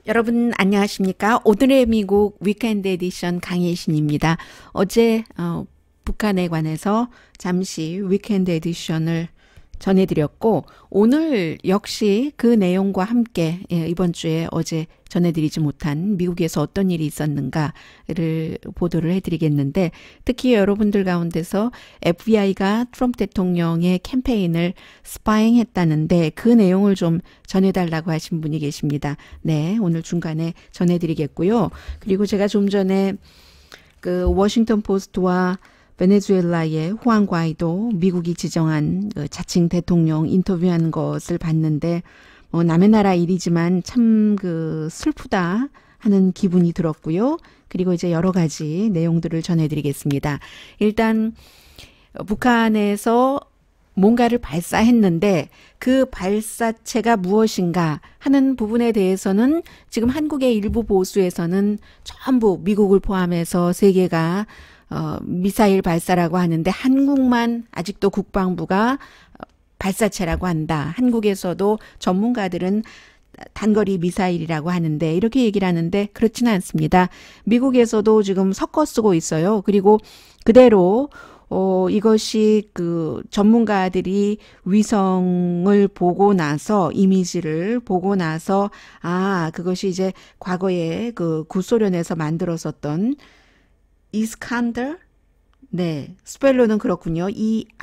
여러분 안녕하십니까? 오늘의 미국 위켄드 에디션 강혜신입니다. 어제 북한에 관해서 잠시 위켄드 에디션을 전해드렸고 오늘 역시 그 내용과 함께 이번 주에 어제 전해드리지 못한 미국에서 어떤 일이 있었는가를 보도를 해드리겠는데 특히 여러분들 가운데서 FBI가 트럼프 대통령의 캠페인을 스파잉했다는데 그 내용을 좀 전해달라고 하신 분이 계십니다. 네, 오늘 중간에 전해드리겠고요. 그리고 제가 좀 전에 그 워싱턴 포스트와 베네수엘라의 후안 과이도 미국이 지정한 그 자칭 대통령 인터뷰한 것을 봤는데 남의 나라 일이지만 참 그 슬프다 하는 기분이 들었고요. 그리고 이제 여러 가지 내용들을 전해드리겠습니다. 일단 북한에서 뭔가를 발사했는데 그 발사체가 무엇인가 하는 부분에 대해서는 지금 한국의 일부 보수에서는 전부 미국을 포함해서 세계가 미사일 발사라고 하는데 한국만 아직도 국방부가 발사체라고 한다. 한국에서도 전문가들은 단거리 미사일이라고 하는데 이렇게 얘기를 하는데 그렇지는 않습니다. 미국에서도 지금 섞어 쓰고 있어요. 그리고 그대로 이것이 그 전문가들이 위성을 보고 나서 이미지를 보고 나서 그것이 이제 과거에 그 구소련에서 만들었었던 이스칸더? 네, 스펠로는 그렇군요. E-I-S-K-A-N-D-E-R.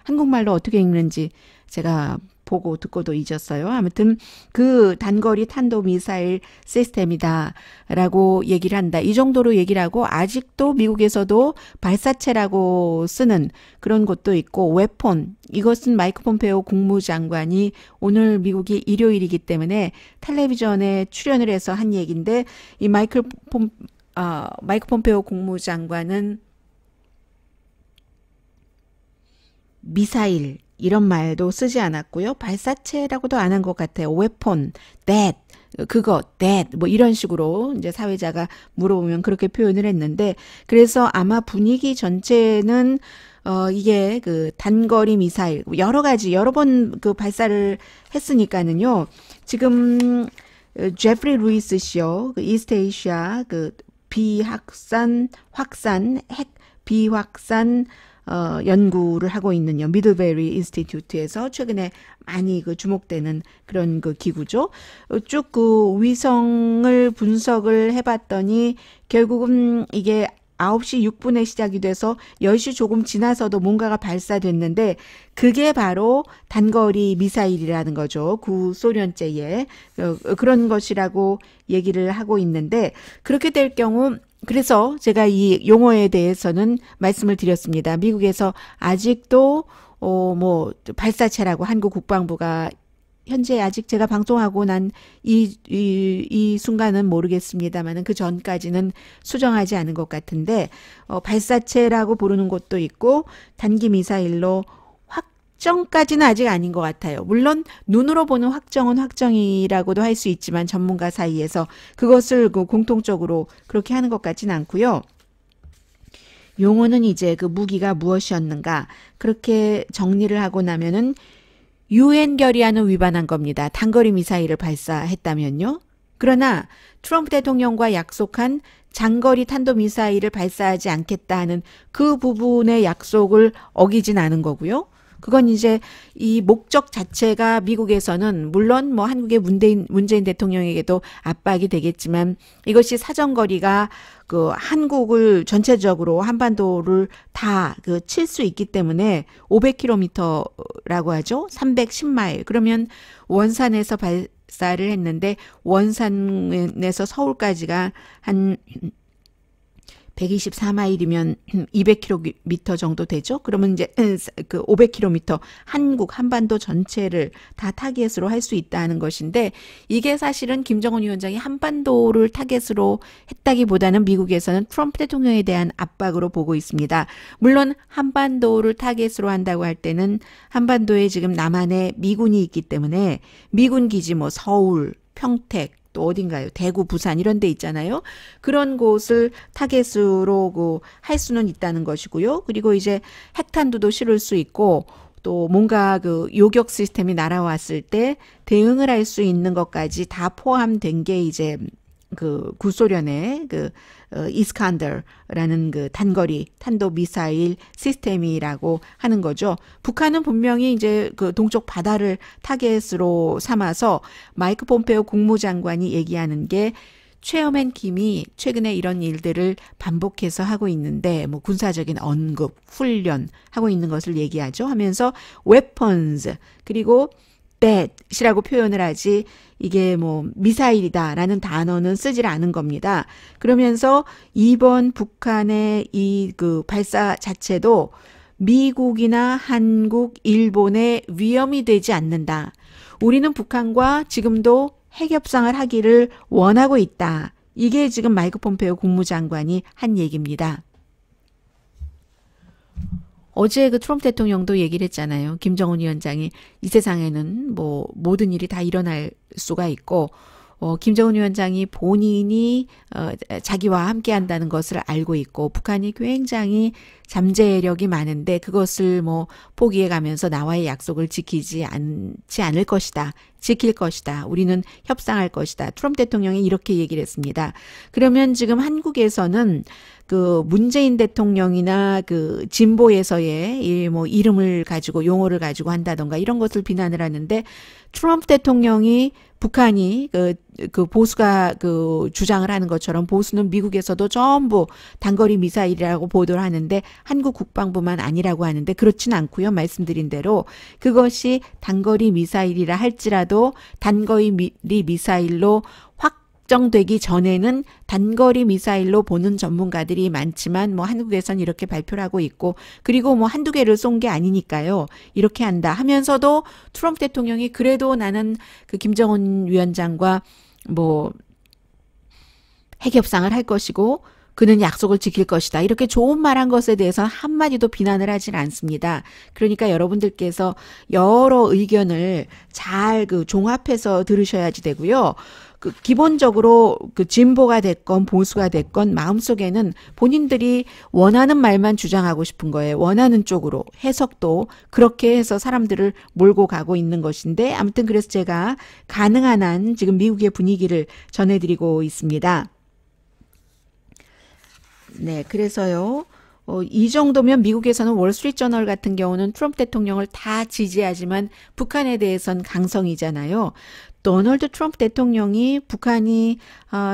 한국말로 어떻게 읽는지 제가 보고 듣고도 잊었어요. 아무튼 그 단거리 탄도미사일 시스템이다라고 얘기를 한다. 이 정도로 얘기를 하고 아직도 미국에서도 발사체라고 쓰는 그런 곳도 있고 웨폰, 이것은 마이크 폼페오 국무장관이 오늘 미국이 일요일이기 때문에 텔레비전에 출연을 해서 한 얘기인데 이 마이크 폼페오 국무장관은 미사일 이런 말도 쓰지 않았고요. 발사체라고도 안 한 것 같아요. 웨폰, that, that 뭐 이런 식으로 이제 사회자가 물어보면 그렇게 표현을 했는데 그래서 아마 분위기 전체는 이게 그 단거리 미사일 여러 가지 여러 번 그 발사를 했으니까는요. 지금 제프리 루이스 씨요. 그 이스트에이시아 그 확산 핵 비확산 연구를 하고 있는 미들베리 인스티튜트에서 최근에 많이 그 주목되는 그런 그 기구죠. 쭉 그 위성을 분석을 해봤더니 결국은 이게 9시 6분에 시작이 돼서 10시 조금 지나서도 뭔가가 발사됐는데 그게 바로 단거리 미사일이라는 거죠. 구소련제의 그런 것이라고 얘기를 하고 있는데 그렇게 될 경우 그래서 제가 이 용어에 대해서는 말씀을 드렸습니다. 미국에서 아직도 뭐 발사체라고 한국 국방부가 현재 아직 제가 방송하고 난 이 순간은 모르겠습니다만 그 전까지는 수정하지 않은 것 같은데 발사체라고 부르는 것도 있고 단기 미사일로 확정까지는 아직 아닌 것 같아요. 물론 눈으로 보는 확정은 확정이라고도 할 수 있지만 전문가 사이에서 그것을 그 공통적으로 그렇게 하는 것 같지는 않고요. 용어는 이제 그 무기가 무엇이었는가 그렇게 정리를 하고 나면은 유엔 결의안을 위반한 겁니다. 단거리 미사일을 발사했다면요. 그러나 트럼프 대통령과 약속한 장거리 탄도미사일을 발사하지 않겠다 하는 그 부분의 약속을 어기진 않은 거고요. 그건 이제 이 목적 자체가 미국에서는 물론 뭐 한국의 문재인 대통령에게도 압박이 되겠지만 이것이 사정거리가 그 한국을 전체적으로 한반도를 다 그 칠 수 있기 때문에 500km라고 하죠. 310마일. 그러면 원산에서 발사를 했는데 원산에서 서울까지가 한 124마일이면 200km 정도 되죠. 그러면 이제 그 500km 한국 한반도 전체를 다 타겟으로 할 수 있다는 것인데 이게 사실은 김정은 위원장이 한반도를 타겟으로 했다기보다는 미국에서는 트럼프 대통령에 대한 압박으로 보고 있습니다. 물론 한반도를 타겟으로 한다고 할 때는 한반도에 지금 남한에 미군이 있기 때문에 미군 기지 뭐 서울, 평택 또 어딘가요? 대구, 부산 이런 데 있잖아요. 그런 곳을 타겟으로 할 수는 있다는 것이고요. 그리고 이제 핵탄두도 실을 수 있고 또 뭔가 그 요격 시스템이 날아왔을 때 대응을 할 수 있는 것까지 다 포함된 게 이제 그 구소련의 그 이스칸더라는 그 단거리 탄도 미사일 시스템이라고 하는 거죠. 북한은 분명히 이제 그 동쪽 바다를 타겟으로 삼아서 마이크 폼페오 국무장관이 얘기하는 게 최어맨 김이 최근에 이런 일들을 반복해서 하고 있는데 뭐 군사적인 언급, 훈련 하고 있는 것을 얘기하죠. 하면서 weapons 그리고 that이라고 표현을 하지 이게 뭐 미사일이다라는 단어는 쓰질 않은 겁니다. 그러면서 이번 북한의 이 그 발사 자체도 미국이나 한국, 일본에 위험이 되지 않는다. 우리는 북한과 지금도 핵 협상을 하기를 원하고 있다. 이게 지금 마이크 폼페오 국무장관이 한 얘기입니다. 어제 그 트럼프 대통령도 얘기를 했잖아요. 김정은 위원장이 이 세상에는 뭐 모든 일이 다 일어날 수가 있고 김정은 위원장이 본인이 자기와 함께 한다는 것을 알고 있고 북한이 굉장히 잠재력이 많은데 그것을 뭐 포기해 가면서 나와의 약속을 지키지 않지 않을 것이다. 지킬 것이다. 우리는 협상할 것이다. 트럼프 대통령이 이렇게 얘기를 했습니다. 그러면 지금 한국에서는 그 문재인 대통령이나 그 진보에서의 이 뭐 이름을 가지고 용어를 가지고 한다던가 이런 것을 비난을 하는데 트럼프 대통령이 북한이 그 보수가 그 주장을 하는 것처럼 보수는 미국에서도 전부 단거리 미사일이라고 보도를 하는데 한국 국방부만 아니라고 하는데 그렇진 않고요. 말씀드린 대로 그것이 단거리 미사일이라 할지라도 단거리 미사일로 확정되기 전에는 단거리 미사일로 보는 전문가들이 많지만 뭐 한국에선 이렇게 발표를 하고 있고 그리고 뭐 한두 개를 쏜 게 아니니까요. 이렇게 한다 하면서도 트럼프 대통령이 그래도 나는 그 김정은 위원장과 뭐 핵협상을 할 것이고 그는 약속을 지킬 것이다. 이렇게 좋은 말 한 것에 대해서는 한마디도 비난을 하진 않습니다. 그러니까 여러분들께서 여러 의견을 잘 그 종합해서 들으셔야지 되고요. 그 기본적으로 그 진보가 됐건 보수가 됐건 마음속에는 본인들이 원하는 말만 주장하고 싶은 거예요. 원하는 쪽으로 해석도 그렇게 해서 사람들을 몰고 가고 있는 것인데 아무튼 그래서 제가 가능한 한 지금 미국의 분위기를 전해드리고 있습니다. 네, 그래서요. 이 정도면 미국에서는 월스트리트저널 같은 경우는 트럼프 대통령을 다 지지하지만 북한에 대해선 강성이잖아요. 도널드 트럼프 대통령이 북한이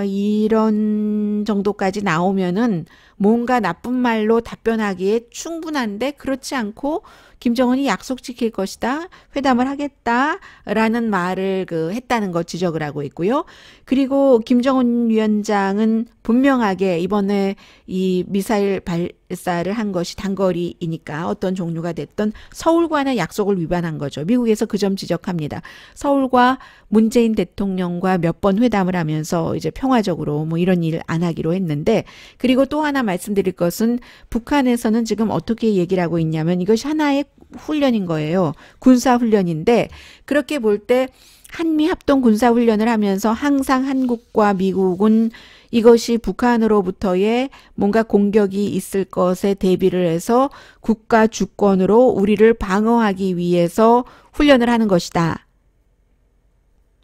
이런 정도까지 나오면은 뭔가 나쁜 말로 답변하기에 충분한데 그렇지 않고 김정은이 약속 지킬 것이다. 회담을 하겠다라는 말을 했다는 것 지적을 하고 있고요. 그리고 김정은 위원장은 분명하게 이번에 이 미사일 발사를 한 것이 단거리이니까 어떤 종류가 됐던 서울과의 약속을 위반한 거죠. 미국에서 그 점 지적합니다. 서울과 문재인 대통령과 몇 번 회담을 하면서 이제 평화적으로 뭐 이런 일 안 하기로 했는데 그리고 또 하나 말씀드릴 것은 북한에서는 지금 어떻게 얘기를 하고 있냐면 이것이 하나의 훈련인 거예요. 군사훈련인데 그렇게 볼 때 한미 합동 군사훈련을 하면서 항상 한국과 미국은 이것이 북한으로부터의 뭔가 공격이 있을 것에 대비를 해서 국가 주권으로 우리를 방어하기 위해서 훈련을 하는 것이다.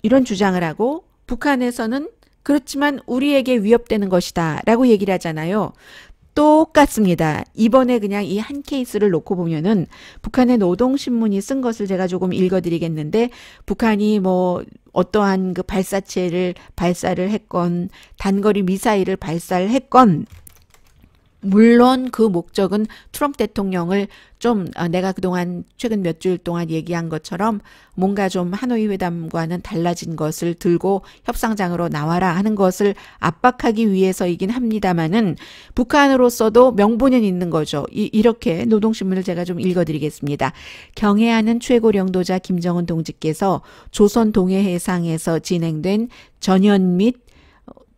이런 주장을 하고 북한에서는 그렇지만 우리에게 위협되는 것이다 라고 얘기를 하잖아요. 똑같습니다. 이번에 그냥 이 한 케이스를 놓고 보면은 북한의 노동신문이 쓴 것을 제가 조금 읽어드리겠는데 북한이 뭐 어떠한 그 발사체를 발사를 했건 단거리 미사일을 발사를 했건 물론 그 목적은 트럼프 대통령을 좀 내가 그동안 최근 몇 주일 동안 얘기한 것처럼 뭔가 좀 하노이 회담과는 달라진 것을 들고 협상장으로 나와라 하는 것을 압박하기 위해서이긴 합니다마는 북한으로서도 명분은 있는 거죠. 이렇게 노동신문을 제가 좀 읽어드리겠습니다. 경애하는 최고領導자 김정은 동지께서 조선 동해해상에서 진행된 전연 및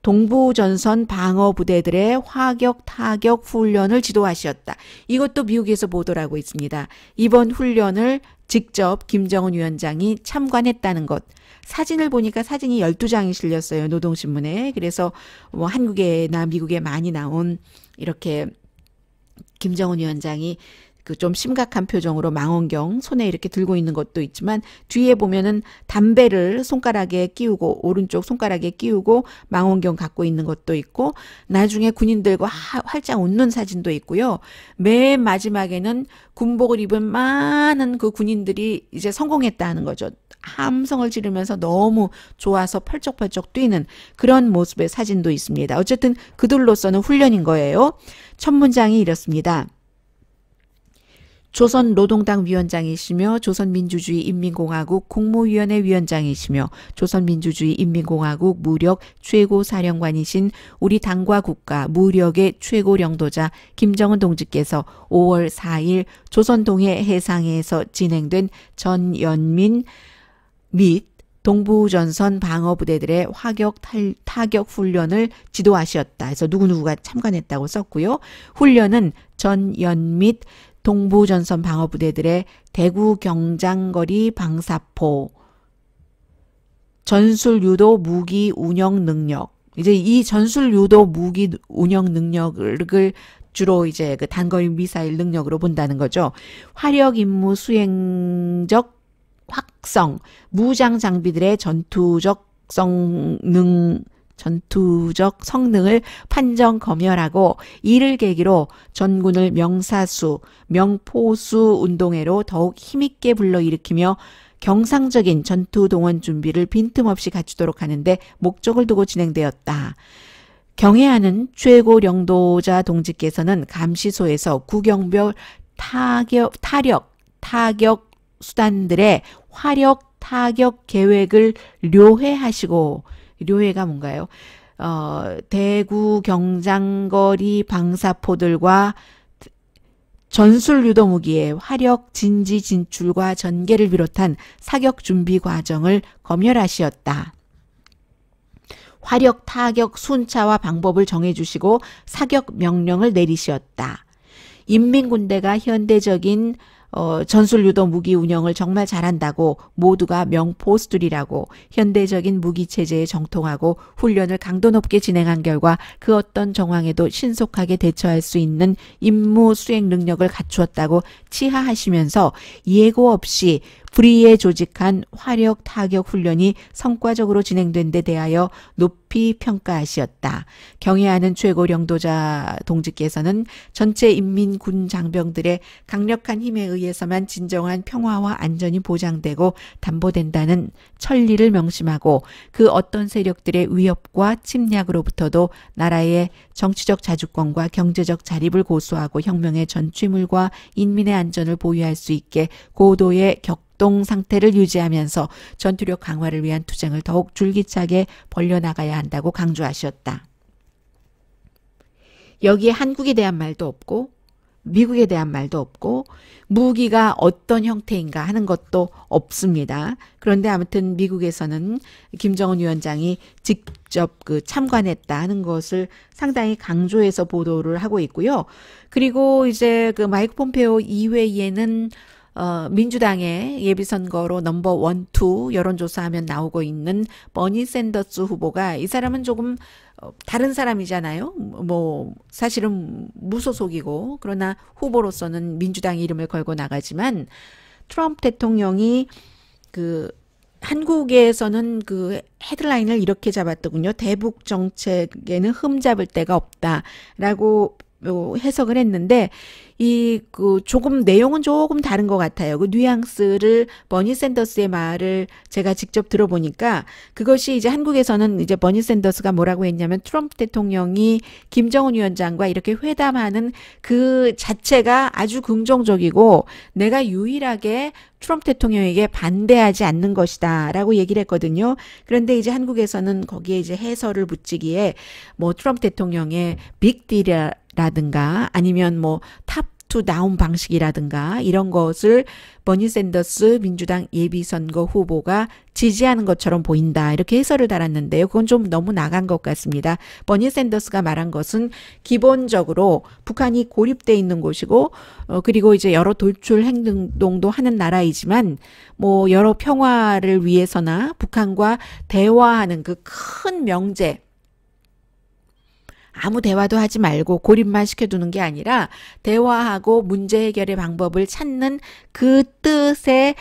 동부전선 방어부대들의 화격 타격 훈련을 지도하셨다. 이것도 미국에서 보도를 하고 있습니다. 이번 훈련을 직접 김정은 위원장이 참관했다는 것. 사진을 보니까 사진이 12장이 실렸어요. 노동신문에. 그래서 뭐 한국에나 미국에 많이 나온 이렇게 김정은 위원장이 그 좀 심각한 표정으로 망원경 손에 이렇게 들고 있는 것도 있지만 뒤에 보면은 담배를 손가락에 끼우고 오른쪽 손가락에 끼우고 망원경 갖고 있는 것도 있고 나중에 군인들과 활짝 웃는 사진도 있고요. 맨 마지막에는 군복을 입은 많은 그 군인들이 이제 성공했다 하는 거죠. 함성을 지르면서 너무 좋아서 펄쩍펄쩍 뛰는 그런 모습의 사진도 있습니다. 어쨌든 그들로서는 훈련인 거예요. 첫 문장이 이렇습니다. 조선노동당 위원장이시며 조선민주주의인민공화국 국무위원회 위원장이시며 조선민주주의인민공화국 무력 최고사령관이신 우리 당과 국가 무력의 최고領導자 김정은 동지께서 5월 4일 조선동해 해상에서 진행된 전연민 및 동부전선 방어부대들의 타격 훈련을 지도하셨다. 그래서 누구누구가 참관했다고 썼고요. 훈련은 전연 및 동부전선 방어부대들의 대구 경장거리 방사포, 전술유도 무기 운영 능력. 이제 이 전술유도 무기 운영 능력을 주로 이제 그 단거리 미사일 능력으로 본다는 거죠. 화력 임무 수행적 확성, 무장 장비들의 전투적 성능을 판정 검열하고 이를 계기로 전군을 명사수, 명포수 운동회로 더욱 힘있게 불러일으키며 경상적인 전투 동원 준비를 빈틈없이 갖추도록 하는데 목적을 두고 진행되었다. 경애하는 최고領導자 동지께서는 감시소에서 구경별 타격 수단들의 화력 타격 계획을 료해하시고 료해가 뭔가요? 대구 경장거리 방사포들과 전술 유도 무기의 화력 진지 진출과 전개를 비롯한 사격 준비 과정을 검열하시었다. 화력 타격 순차와 방법을 정해주시고 사격 명령을 내리시었다. 인민군대가 현대적인 전술유도 무기 운영을 정말 잘한다고 모두가 명포수들이라고 현대적인 무기체제에 정통하고 훈련을 강도 높게 진행한 결과 그 어떤 정황에도 신속하게 대처할 수 있는 임무 수행 능력을 갖추었다고 치하하시면서 예고 없이 불의에 조직한 화력 타격 훈련이 성과적으로 진행된 데 대하여 높이 평가하시었다. 경애하는 최고領導자 동지께서는 전체 인민군 장병들의 강력한 힘에 의해서만 진정한 평화와 안전이 보장되고 담보된다는 천리를 명심하고 그 어떤 세력들의 위협과 침략으로부터도 나라의 정치적 자주권과 경제적 자립을 고수하고 혁명의 전취물과 인민의 안전을 보유할 수 있게 고도의 동 상태를 유지하면서 전투력 강화를 위한 투쟁을 더욱 줄기차게 벌려나가야 한다고 강조하셨다. 여기에 한국에 대한 말도 없고 미국에 대한 말도 없고 무기가 어떤 형태인가 하는 것도 없습니다. 그런데 아무튼 미국에서는 김정은 위원장이 직접 참관했다 하는 것을 상당히 강조해서 보도를 하고 있고요. 그리고 이제 마이크 폼페오 이외에는 민주당의 예비선거로 넘버 1, 2 여론조사하면 나오고 있는 버니 샌더스 후보가 이 사람은 조금 다른 사람이잖아요. 뭐 사실은 무소속이고 그러나 후보로서는 민주당 이름을 걸고 나가지만 트럼프 대통령이 한국에서는 헤드라인을 이렇게 잡았더군요. 대북 정책에는 흠잡을 데가 없다라고 해석을 했는데 조금 내용은 조금 다른 것 같아요. 뉘앙스를 버니 샌더스의 말을 제가 직접 들어보니까 그것이 이제 한국에서는 이제 버니 샌더스가 뭐라고 했냐면 트럼프 대통령이 김정은 위원장과 이렇게 회담하는 그 자체가 아주 긍정적이고 내가 유일하게 트럼프 대통령에게 반대하지 않는 것이다 라고 얘기를 했거든요. 그런데 이제 한국에서는 거기에 이제 해설을 붙이기에 뭐 트럼프 대통령의 빅딜이라든가 아니면 탑 투 다운 방식이라든가 이런 것을 버니 샌더스 민주당 예비선거 후보가 지지하는 것처럼 보인다. 이렇게 해설을 달았는데요. 그건 좀 너무 나간 것 같습니다. 버니 샌더스가 말한 것은 기본적으로 북한이 고립돼 있는 곳이고 그리고 이제 여러 돌출 행동도 하는 나라이지만 여러 평화를 위해서나 북한과 대화하는 그 큰 명제 아무 대화도 하지 말고 고립만 시켜두는 게 아니라 대화하고 문제 해결의 방법을 찾는 그 뜻에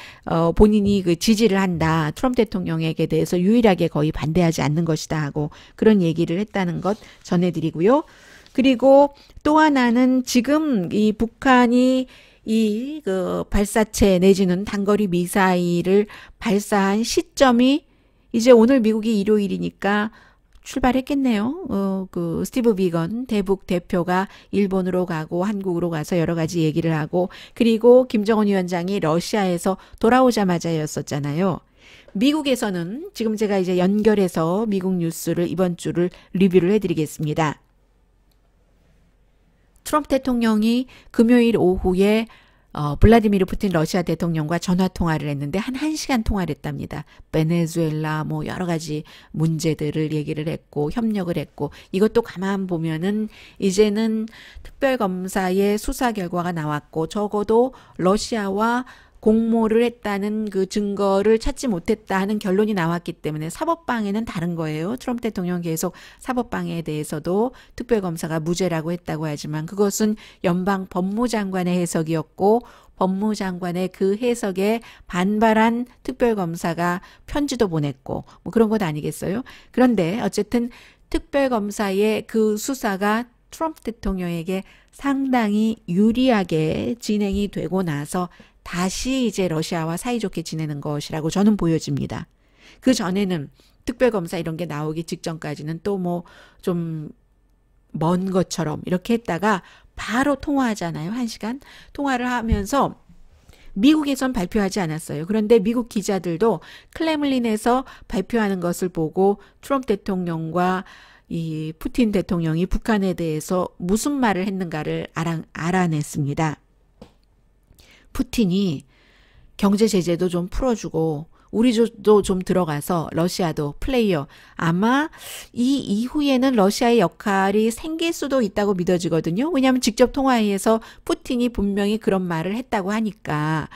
본인이 그 지지를 한다. 트럼프 대통령에게 대해서 유일하게 거의 반대하지 않는 것이다 하고 그런 얘기를 했다는 것 전해드리고요. 그리고 또 하나는 지금 이 북한이 이 그 발사체 내지는 단거리 미사일을 발사한 시점이 이제 오늘 미국이 일요일이니까 출발했겠네요. 그 스티브 비건 대북 대표가 일본으로 가고 한국으로 가서 여러 가지 얘기를 하고 그리고 김정은 위원장이 러시아에서 돌아오자마자였었잖아요. 미국에서는 지금 제가 이제 연결해서 미국 뉴스를 이번 주를 리뷰를 해드리겠습니다. 트럼프 대통령이 금요일 오후에 블라디미르 푸틴 러시아 대통령과 전화 통화를 했는데 한 1시간 통화를 했답니다. 베네수엘라 뭐 여러 가지 문제들을 얘기를 했고 협력을 했고 이것도 가만 보면은 이제는 특별검사의 수사 결과가 나왔고 적어도 러시아와 공모를 했다는 그 증거를 찾지 못했다 하는 결론이 나왔기 때문에 사법방해는 다른 거예요. 트럼프 대통령 계속 사법방해에 대해서도 특별검사가 무죄라고 했다고 하지만 그것은 연방 법무장관의 해석이었고 법무장관의 그 해석에 반발한 특별검사가 편지도 보냈고 뭐 그런 것 아니겠어요? 그런데 어쨌든 특별검사의 그 수사가 트럼프 대통령에게 상당히 유리하게 진행이 되고 나서 다시 이제 러시아와 사이좋게 지내는 것이라고 저는 보여집니다. 그 전에는 특별검사 이런 게 나오기 직전까지는 또 뭐 좀 먼 것처럼 이렇게 했다가 바로 통화하잖아요. 1시간 통화를 하면서 미국에선 발표하지 않았어요. 그런데 미국 기자들도 클레물린에서 발표하는 것을 보고 트럼프 대통령과 이 푸틴 대통령이 북한에 대해서 무슨 말을 했는가를 알아냈습니다. 푸틴이 경제 제재도 좀 풀어주고 우리도 좀 들어가서 러시아도 플레이어 아마 이 이후에는 러시아의 역할이 생길 수도 있다고 믿어지거든요. 왜냐하면 직접 통화에서 푸틴이 분명히 그런 말을 했다고 하니까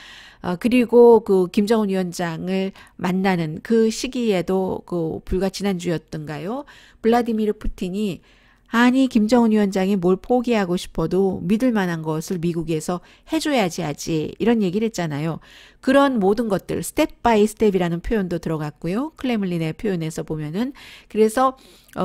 그리고 그 김정은 위원장을 만나는 그 시기에도 그 불과 지난주였던가요? 블라디미르 푸틴이 아니 김정은 위원장이 뭘 포기하고 싶어도 믿을 만한 것을 미국에서 해줘야지 하지 이런 얘기를 했잖아요. 그런 모든 것들 스텝 바이 스텝이라는 표현도 들어갔고요. 클레물린의 표현에서 보면은 그래서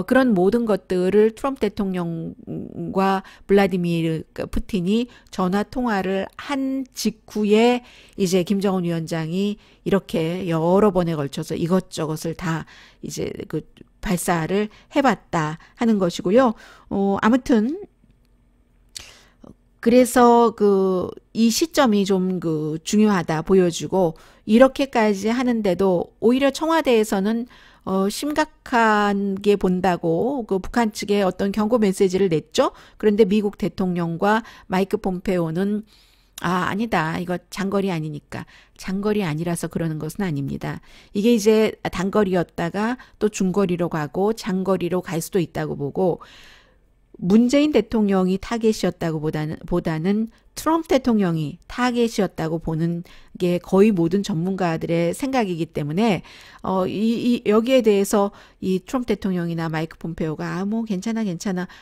그런 모든 것들을 트럼프 대통령과 블라디미르 푸틴이 전화 통화를 한 직후에 이제 김정은 위원장이 이렇게 여러 번에 걸쳐서 이것저것을 다 이제 그 발사를 해봤다 하는 것이고요. 아무튼 그래서 그 이 시점이 좀 그 중요하다 보여지고 이렇게까지 하는데도 오히려 청와대에서는 심각하게 본다고 그 북한 측에 어떤 경고 메시지를 냈죠. 그런데 미국 대통령과 마이크 폼페오는 아니다. 이거 장거리 아니니까. 장거리 아니라서 그러는 것은 아닙니다. 이게 이제 단거리였다가 또 중거리로 가고 장거리로 갈 수도 있다고 보고 문재인 대통령이 타겟이었다고 보다는 트럼프 대통령이 타겟이었다고 보는 게 거의 모든 전문가들의 생각이기 때문에 여기에 대해서 이 트럼프 대통령이나 마이크 폼페오가 뭐 괜찮아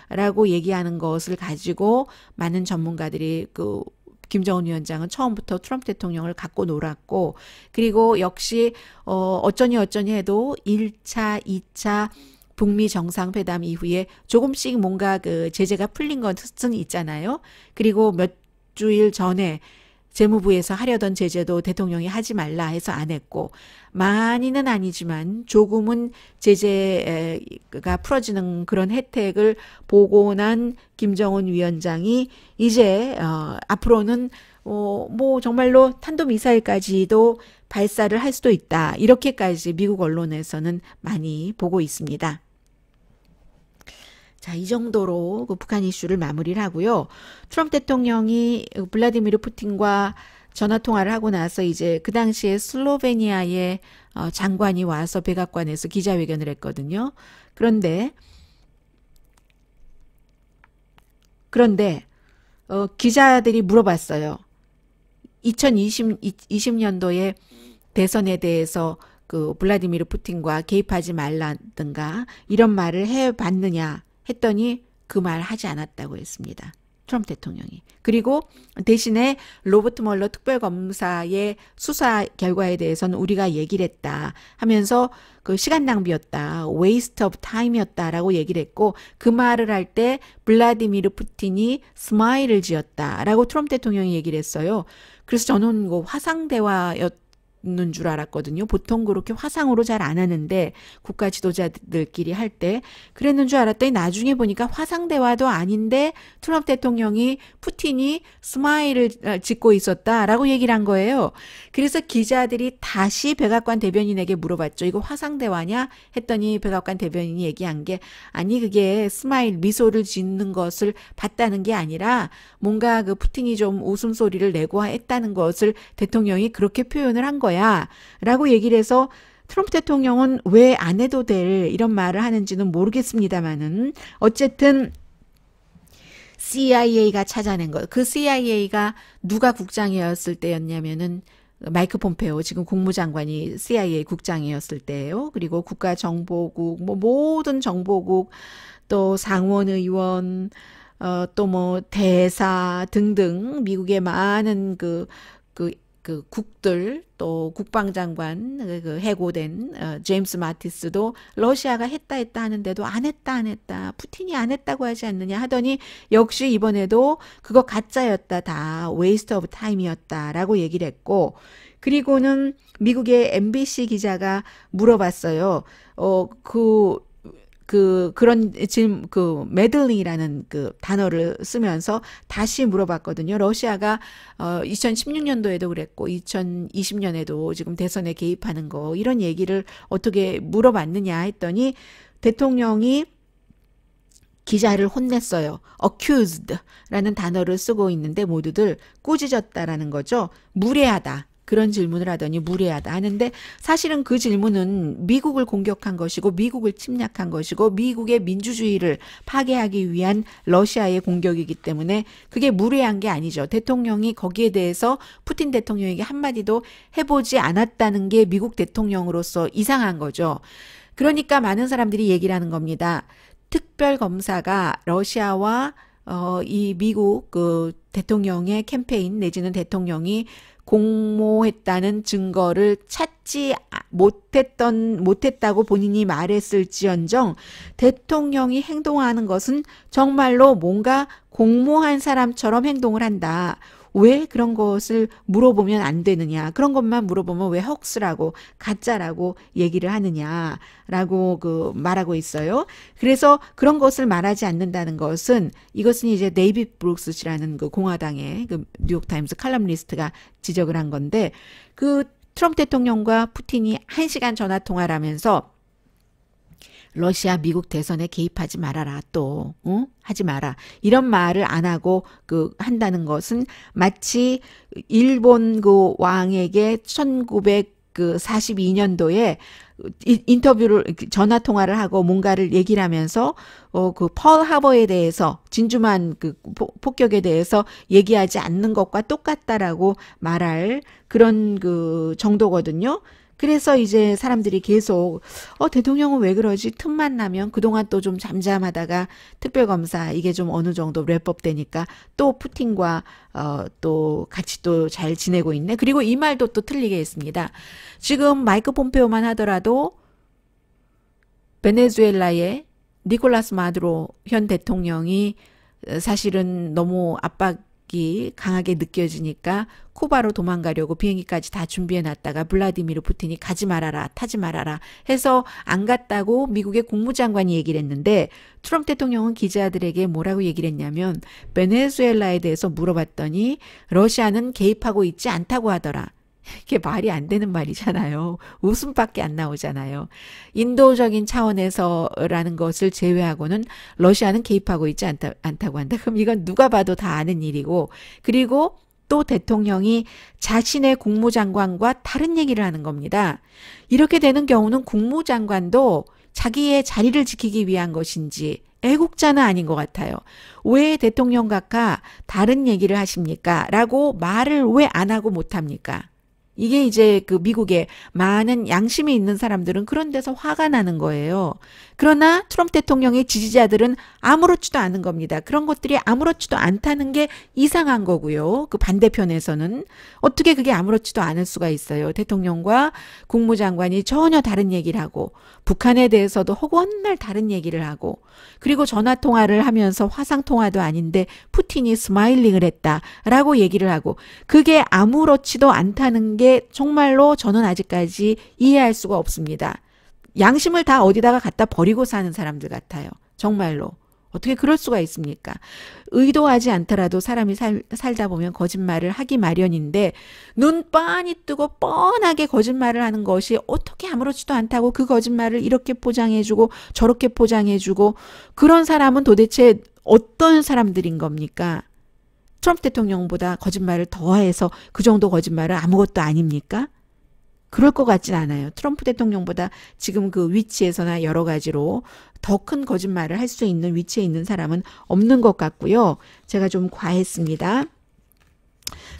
라고 얘기하는 것을 가지고 많은 전문가들이 그 김정은 위원장은 처음부터 트럼프 대통령을 갖고 놀았고 그리고 역시 어쩌니 해도 1차, 2차 북미 정상회담 이후에 조금씩 뭔가 그 제재가 풀린 것은 있잖아요. 그리고 몇 주일 전에 재무부에서 하려던 제재도 대통령이 하지 말라 해서 안 했고 많이는 아니지만 조금은 제재가 풀어지는 그런 혜택을 보고 난 김정은 위원장이 이제 앞으로는 뭐 정말로 탄도미사일까지도 발사를 할 수도 있다. 이렇게까지 미국 언론에서는 많이 보고 있습니다. 자, 이 정도로 그 북한 이슈를 마무리를 하고요. 트럼프 대통령이 블라디미르 푸틴과 전화 통화를 하고 나서 이제 그 당시에 슬로베니아의 장관이 와서 백악관에서 기자회견을 했거든요. 그런데 기자들이 물어봤어요. 2020년도에 대선에 대해서 그 블라디미르 푸틴과 개입하지 말라든가 이런 말을 해봤느냐 했더니 그 말 하지 않았다고 했습니다. 트럼프 대통령이. 그리고 대신에 로버트 멀러 특별검사의 수사 결과에 대해서는 우리가 얘기를 했다 하면서 그 시간 낭비였다, waste of time이었다라고 얘기를 했고, 그 말을 할 때 블라디미르 푸틴이 스마일을 지었다라고 트럼프 대통령이 얘기를 했어요. 그래서 저는 그 화상 대화였는 줄 알았거든요. 보통 그렇게 화상으로 잘 안 하는데 국가 지도자들끼리 할 때 그랬는 줄 알았더니 나중에 보니까 화상 대화도 아닌데 트럼프 대통령이 푸틴이 스마일을 짓고 있었다라고 얘기를 한 거예요. 그래서 기자들이 다시 백악관 대변인에게 물어봤죠. 이거 화상 대화냐 했더니 백악관 대변인이 얘기한 게 아니 그게 스마일 미소를 짓는 것을 봤다는 게 아니라 뭔가 그 푸틴이 좀 웃음소리를 내고 했다는 것을 대통령이 그렇게 표현을 한 거야 라고 얘기를 해서 트럼프 대통령은 왜 안 해도 될 이런 말을 하는지는 모르겠습니다만은 어쨌든 CIA가 찾아낸 것. 그 CIA가 누가 국장이었을 때였냐면은 마이크 pom페오 지금 국무장관이 CIA 국장이었을 때예요. 그리고 국가정보국 뭐 모든 정보국 또 상원의원 또 뭐 대사 등등 미국의 많은 그 국들 또 국방장관 그 해고된 제임스 마티스도 러시아가 했다 하는데도 안 했다 푸틴이 안 했다고 하지 않느냐 하더니 역시 이번에도 그거 가짜였다 다 waste of time이었다라고 얘기를 했고, 그리고는 미국의 MBC 기자가 물어봤어요. 그런 지금 메들링이라는 그 단어를 쓰면서 다시 물어봤거든요. 러시아가 2016년도에도 그랬고 2020년에도 지금 대선에 개입하는 거 이런 얘기를 어떻게 물어봤느냐 했더니 대통령이 기자를 혼냈어요. accused라는 단어를 쓰고 있는데 모두들 꾸짖었다라는 거죠. 무례하다. 그런 질문을 하더니 무례하다 하는데 사실은 그 질문은 미국을 공격한 것이고 미국을 침략한 것이고 미국의 민주주의를 파괴하기 위한 러시아의 공격이기 때문에 그게 무례한 게 아니죠. 대통령이 거기에 대해서 푸틴 대통령에게 한마디도 해보지 않았다는 게 미국 대통령으로서 이상한 거죠. 그러니까 많은 사람들이 얘기를 하는 겁니다. 특별검사가 러시아와 이 미국 그 대통령의 캠페인 내지는 대통령이 공모했다는 증거를 찾지 못했다고 본인이 말했을지언정 대통령이 행동하는 것은 정말로 뭔가 공모한 사람처럼 행동을 한다. 왜 그런 것을 물어보면 안 되느냐. 그런 것만 물어보면 왜 헉스라고 가짜라고 얘기를 하느냐라고 말하고 있어요. 그래서 그런 것을 말하지 않는다는 것은 이것은 이제 데이빗 브룩스라는 그 공화당의 그 뉴욕타임스 칼럼니스트가 지적을 한 건데 그 트럼프 대통령과 푸틴이 1시간 전화 통화를 하면서 러시아 미국 대선에 개입하지 말아라 또 하지 마라 이런 말을 안 하고 한다는 것은 마치 일본 그 왕에게 1942년도에 인터뷰를 전화 통화를 하고 뭔가를 얘기를 하면서 그 펄 하버에 대해서 진주만 그 폭격에 대해서 얘기하지 않는 것과 똑같다라고 말할 그런 그 정도거든요. 그래서 이제 사람들이 계속 대통령은 왜 그러지? 틈만 나면 그동안 또 좀 잠잠하다가 특별검사 이게 좀 어느 정도 랩업 되니까 또 푸틴과 또 같이 또 잘 지내고 있네. 그리고 이 말도 또 틀리게 했습니다. 지금 마이크 폼페오만 하더라도 베네수엘라의 니콜라스 마두로 현 대통령이 사실은 너무 압박이 강하게 느껴지니까 쿠바로 도망가려고 비행기까지 다 준비해놨다가 블라디미르 푸틴이 가지 말아라 타지 말아라 해서 안 갔다고 미국의 국무장관이 얘기를 했는데 트럼프 대통령은 기자들에게 뭐라고 얘기를 했냐면 베네수엘라에 대해서 물어봤더니 러시아는 개입하고 있지 않다고 하더라. 이게 말이 안 되는 말이잖아요. 웃음밖에 안 나오잖아요. 인도적인 차원에서라는 것을 제외하고는 러시아는 개입하고 있지 않다고 한다. 그럼 이건 누가 봐도 다 아는 일이고 그리고 또 대통령이 자신의 국무장관과 다른 얘기를 하는 겁니다. 이렇게 되는 경우는 국무장관도 자기의 자리를 지키기 위한 것인지 애국자는 아닌 것 같아요. 왜 대통령 각하 다른 얘기를 하십니까? 라고 말을 왜 안 하고 못 합니까? 이게 이제 그 미국에 많은 양심이 있는 사람들은 그런 데서 화가 나는 거예요. 그러나 트럼프 대통령의 지지자들은 아무렇지도 않은 겁니다. 그런 것들이 아무렇지도 않다는 게 이상한 거고요. 그 반대편에서는 어떻게 그게 아무렇지도 않을 수가 있어요. 대통령과 국무장관이 전혀 다른 얘기를 하고 북한에 대해서도 허구한날 다른 얘기를 하고 그리고 전화통화를 하면서 화상통화도 아닌데 푸틴이 스마일링을 했다라고 얘기를 하고 그게 아무렇지도 않다는 게 정말로 저는 아직까지 이해할 수가 없습니다. 양심을 다 어디다가 갖다 버리고 사는 사람들 같아요. 정말로. 어떻게 그럴 수가 있습니까? 의도하지 않더라도 사람이 살다 보면 거짓말을 하기 마련인데 눈 빤히 뜨고 뻔하게 거짓말을 하는 것이 어떻게 아무렇지도 않다고 그 거짓말을 이렇게 포장해주고 저렇게 포장해주고 그런 사람은 도대체 어떤 사람들인 겁니까? 트럼프 대통령보다 거짓말을 더해서 그 정도 거짓말은 아무것도 아닙니까? 그럴 것 같진 않아요. 트럼프 대통령보다 지금 그 위치에서나 여러 가지로 더 큰 거짓말을 할 수 있는 위치에 있는 사람은 없는 것 같고요. 제가 좀 과했습니다.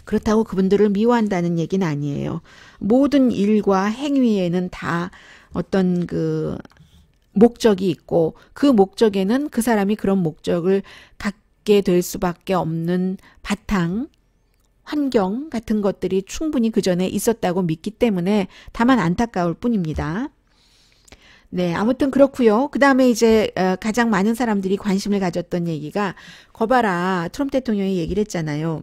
그렇다고 그분들을 미워한다는 얘기는 아니에요. 모든 일과 행위에는 다 어떤 그 목적이 있고 그 목적에는 그 사람이 그런 목적을 갖게 될 수밖에 없는 바탕 환경 같은 것들이 충분히 그 전에 있었다고 믿기 때문에 다만 안타까울 뿐입니다. 네, 아무튼 그렇고요. 그 다음에 이제 가장 많은 사람들이 관심을 가졌던 얘기가 거봐라 트럼프 대통령이 얘기를 했잖아요.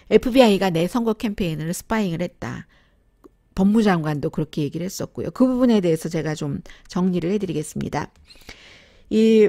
FBI가 내 선거 캠페인을 스파잉을 했다. 법무장관도 그렇게 얘기를 했었고요. 그 부분에 대해서 제가 좀 정리를 해드리겠습니다. 이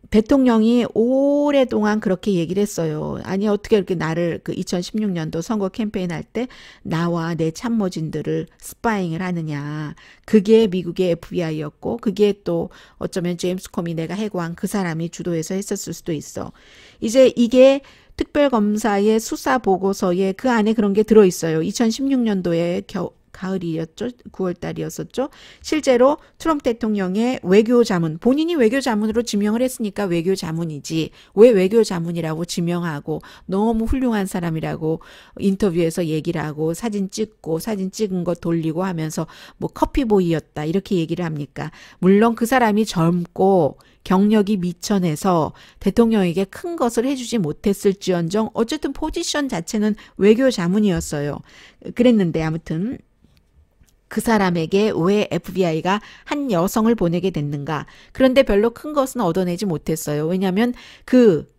대통령이 오랫동안 그렇게 얘기를 했어요. 아니 어떻게 이렇게 나를 그 2016년도 선거 캠페인 할 때 나와 내 참모진들을 스파잉을 하느냐. 그게 미국의 FBI였고 그게 또 어쩌면 제임스 코미 내가 해고한 그 사람이 주도해서 했었을 수도 있어. 이제 이게 특별검사의 수사 보고서에 그 안에 그런 게 들어있어요. 2016년도에 가을이었죠. 9월 달이었었죠. 실제로 트럼프 대통령의 외교자문, 본인이 외교자문으로 지명을 했으니까 외교자문이지 왜 외교자문이라고 지명하고 너무 훌륭한 사람이라고 인터뷰에서 얘기를 하고 사진 찍고 사진 찍은 거 돌리고 하면서 뭐 커피보이였다 이렇게 얘기를 합니까? 물론 그 사람이 젊고 경력이 미천해서 대통령에게 큰 것을 해주지 못했을지언정 어쨌든 포지션 자체는 외교자문이었어요. 그랬는데 아무튼 그 사람에게 왜 FBI가 한 여성을 보내게 됐는가. 그런데 별로 큰 것은 얻어내지 못했어요. 왜냐하면 그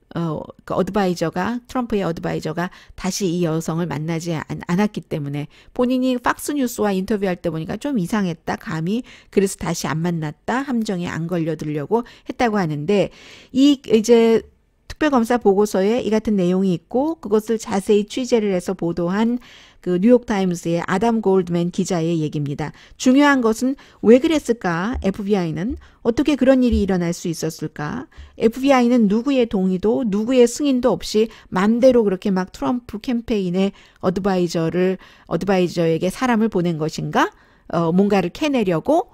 어드바이저가 트럼프의 어드바이저가 다시 이 여성을 만나지 않았기 때문에 본인이 팍스뉴스와 인터뷰할 때 보니까 좀 이상했다. 감히 그래서 다시 안 만났다. 함정에 안 걸려들려고 했다고 하는데 이 이제 특별검사 보고서에 이 같은 내용이 있고 그것을 자세히 취재를 해서 보도한 그 뉴욕타임스의 아담 골드맨 기자의 얘기입니다. 중요한 것은 왜 그랬을까? FBI는 어떻게 그런 일이 일어날 수 있었을까? FBI는 누구의 동의도 누구의 승인도 없이 맘대로 그렇게 막 트럼프 캠페인에 어드바이저에게 사람을 보낸 것인가? 뭔가를 캐내려고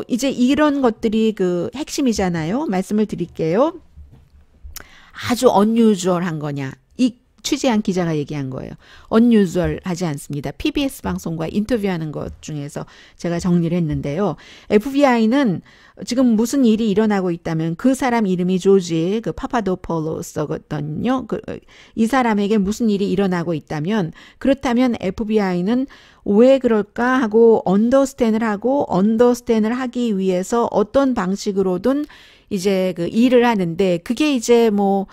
이제 이런 것들이 그 핵심이잖아요. 말씀을 드릴게요. 아주 unusual한 거냐? 이 취재한 기자가 얘기한 거예요. unusual 하지 않습니다. PBS 방송과 인터뷰하는 것 중에서 제가 정리를 했는데요. FBI는 지금 무슨 일이 일어나고 있다면 그 사람 이름이 조지 그 파파도폴로스거든요. 이 사람에게 무슨 일이 일어나고 있다면 그렇다면 FBI는 왜 그럴까 하고 언더스탠을 하기 위해서 어떤 방식으로든 이제 그 일을 하는데 그게 이제 뭐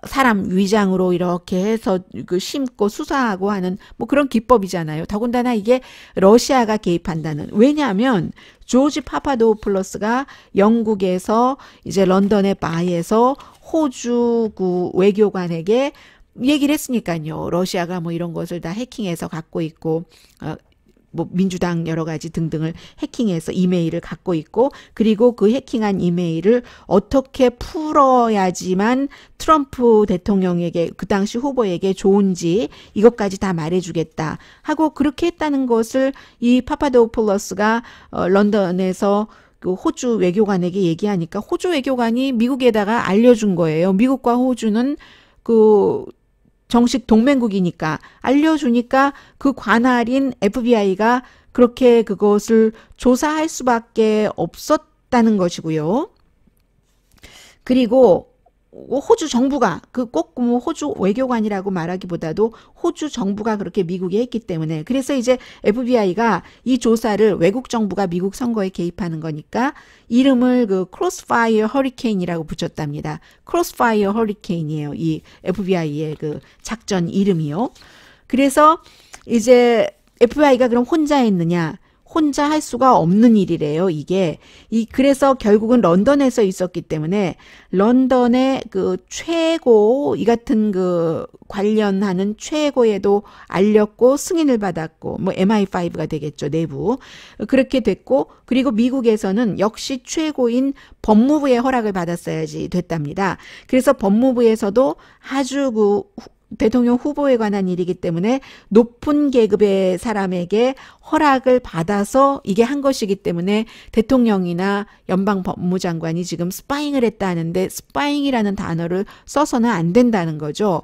사람 위장으로 이렇게 해서 그 심고 수사하고 하는 뭐 그런 기법이잖아요. 더군다나 이게 러시아가 개입한다는. 왜냐하면 조지 파파도플러스가 영국에서 이제 런던의 바에서 호주 그 외교관에게 얘기를 했으니까요. 러시아가 뭐 이런 것을 다 해킹해서 갖고 있고 뭐 민주당 여러 가지 등등을 해킹해서 이메일을 갖고 있고 그리고 그 해킹한 이메일을 어떻게 풀어야지만 트럼프 대통령에게 그 당시 후보에게 좋은지 이것까지 다 말해주겠다 하고 그렇게 했다는 것을 이 파파도플러스가 런던에서 그 호주 외교관에게 얘기하니까 호주 외교관이 미국에다가 알려준 거예요. 미국과 호주는 그 정식 동맹국이니까 알려주니까 그 관할인 FBI가 그렇게 그것을 조사할 수밖에 없었다는 것이고요. 그리고 호주 정부가 꼭 뭐 호주 외교관이라고 말하기보다도 호주 정부가 그렇게 미국에 했기 때문에 그래서 이제 FBI가 이 조사를 외국 정부가 미국 선거에 개입하는 거니까 이름을 그 크로스파이어 허리케인이라고 붙였답니다. 크로스파이어 허리케인이에요. 이 FBI의 그 작전 이름이요. 그래서 이제 FBI가 그럼 혼자 했느냐? 혼자 할 수가 없는 일이래요, 이게. 그래서 결국은 런던에서 있었기 때문에 런던의 그 최고, 이 같은 그 관련하는 최고에도 알렸고 승인을 받았고, 뭐 MI5가 되겠죠, 내부. 그렇게 됐고, 그리고 미국에서는 역시 최고인 법무부의 허락을 받았어야지 됐답니다. 그래서 법무부에서도 아주 그 대통령 후보에 관한 일이기 때문에 높은 계급의 사람에게 허락을 받아서 이게 한 것이기 때문에 대통령이나 연방 법무장관이 지금 스파잉을 했다 하는데 스파잉이라는 단어를 써서는 안 된다는 거죠.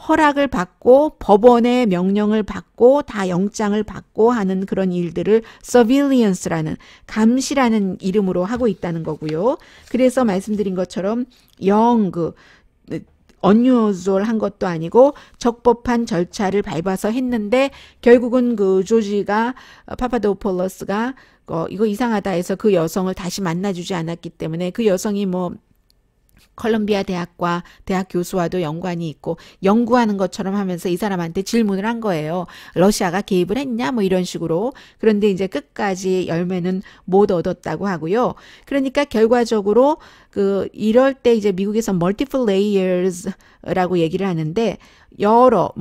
허락을 받고 법원의 명령을 받고 다 영장을 받고 하는 그런 일들을 surveillance라는 감시라는 이름으로 하고 있다는 거고요. 그래서 말씀드린 것처럼 unusual한 것도 아니고 적법한 절차를 밟아서 했는데 결국은 그 조지가 파파도폴로스가 이거 이상하다 해서 그 여성을 다시 만나주지 않았기 때문에 그 여성이 뭐 컬럼비아 대학과 대학 교수와도 연관이 있고 연구하는 것처럼 하면서 이 사람한테 질문을 한 거예요. 러시아가 개입을 했냐? 뭐 이런 식으로. 그런데 이제 끝까지 열매는 못 얻었다고 하고요. 그러니까 결과적으로 이럴 때 이제 미국에서 multiple layers라고 얘기를 하는데 여러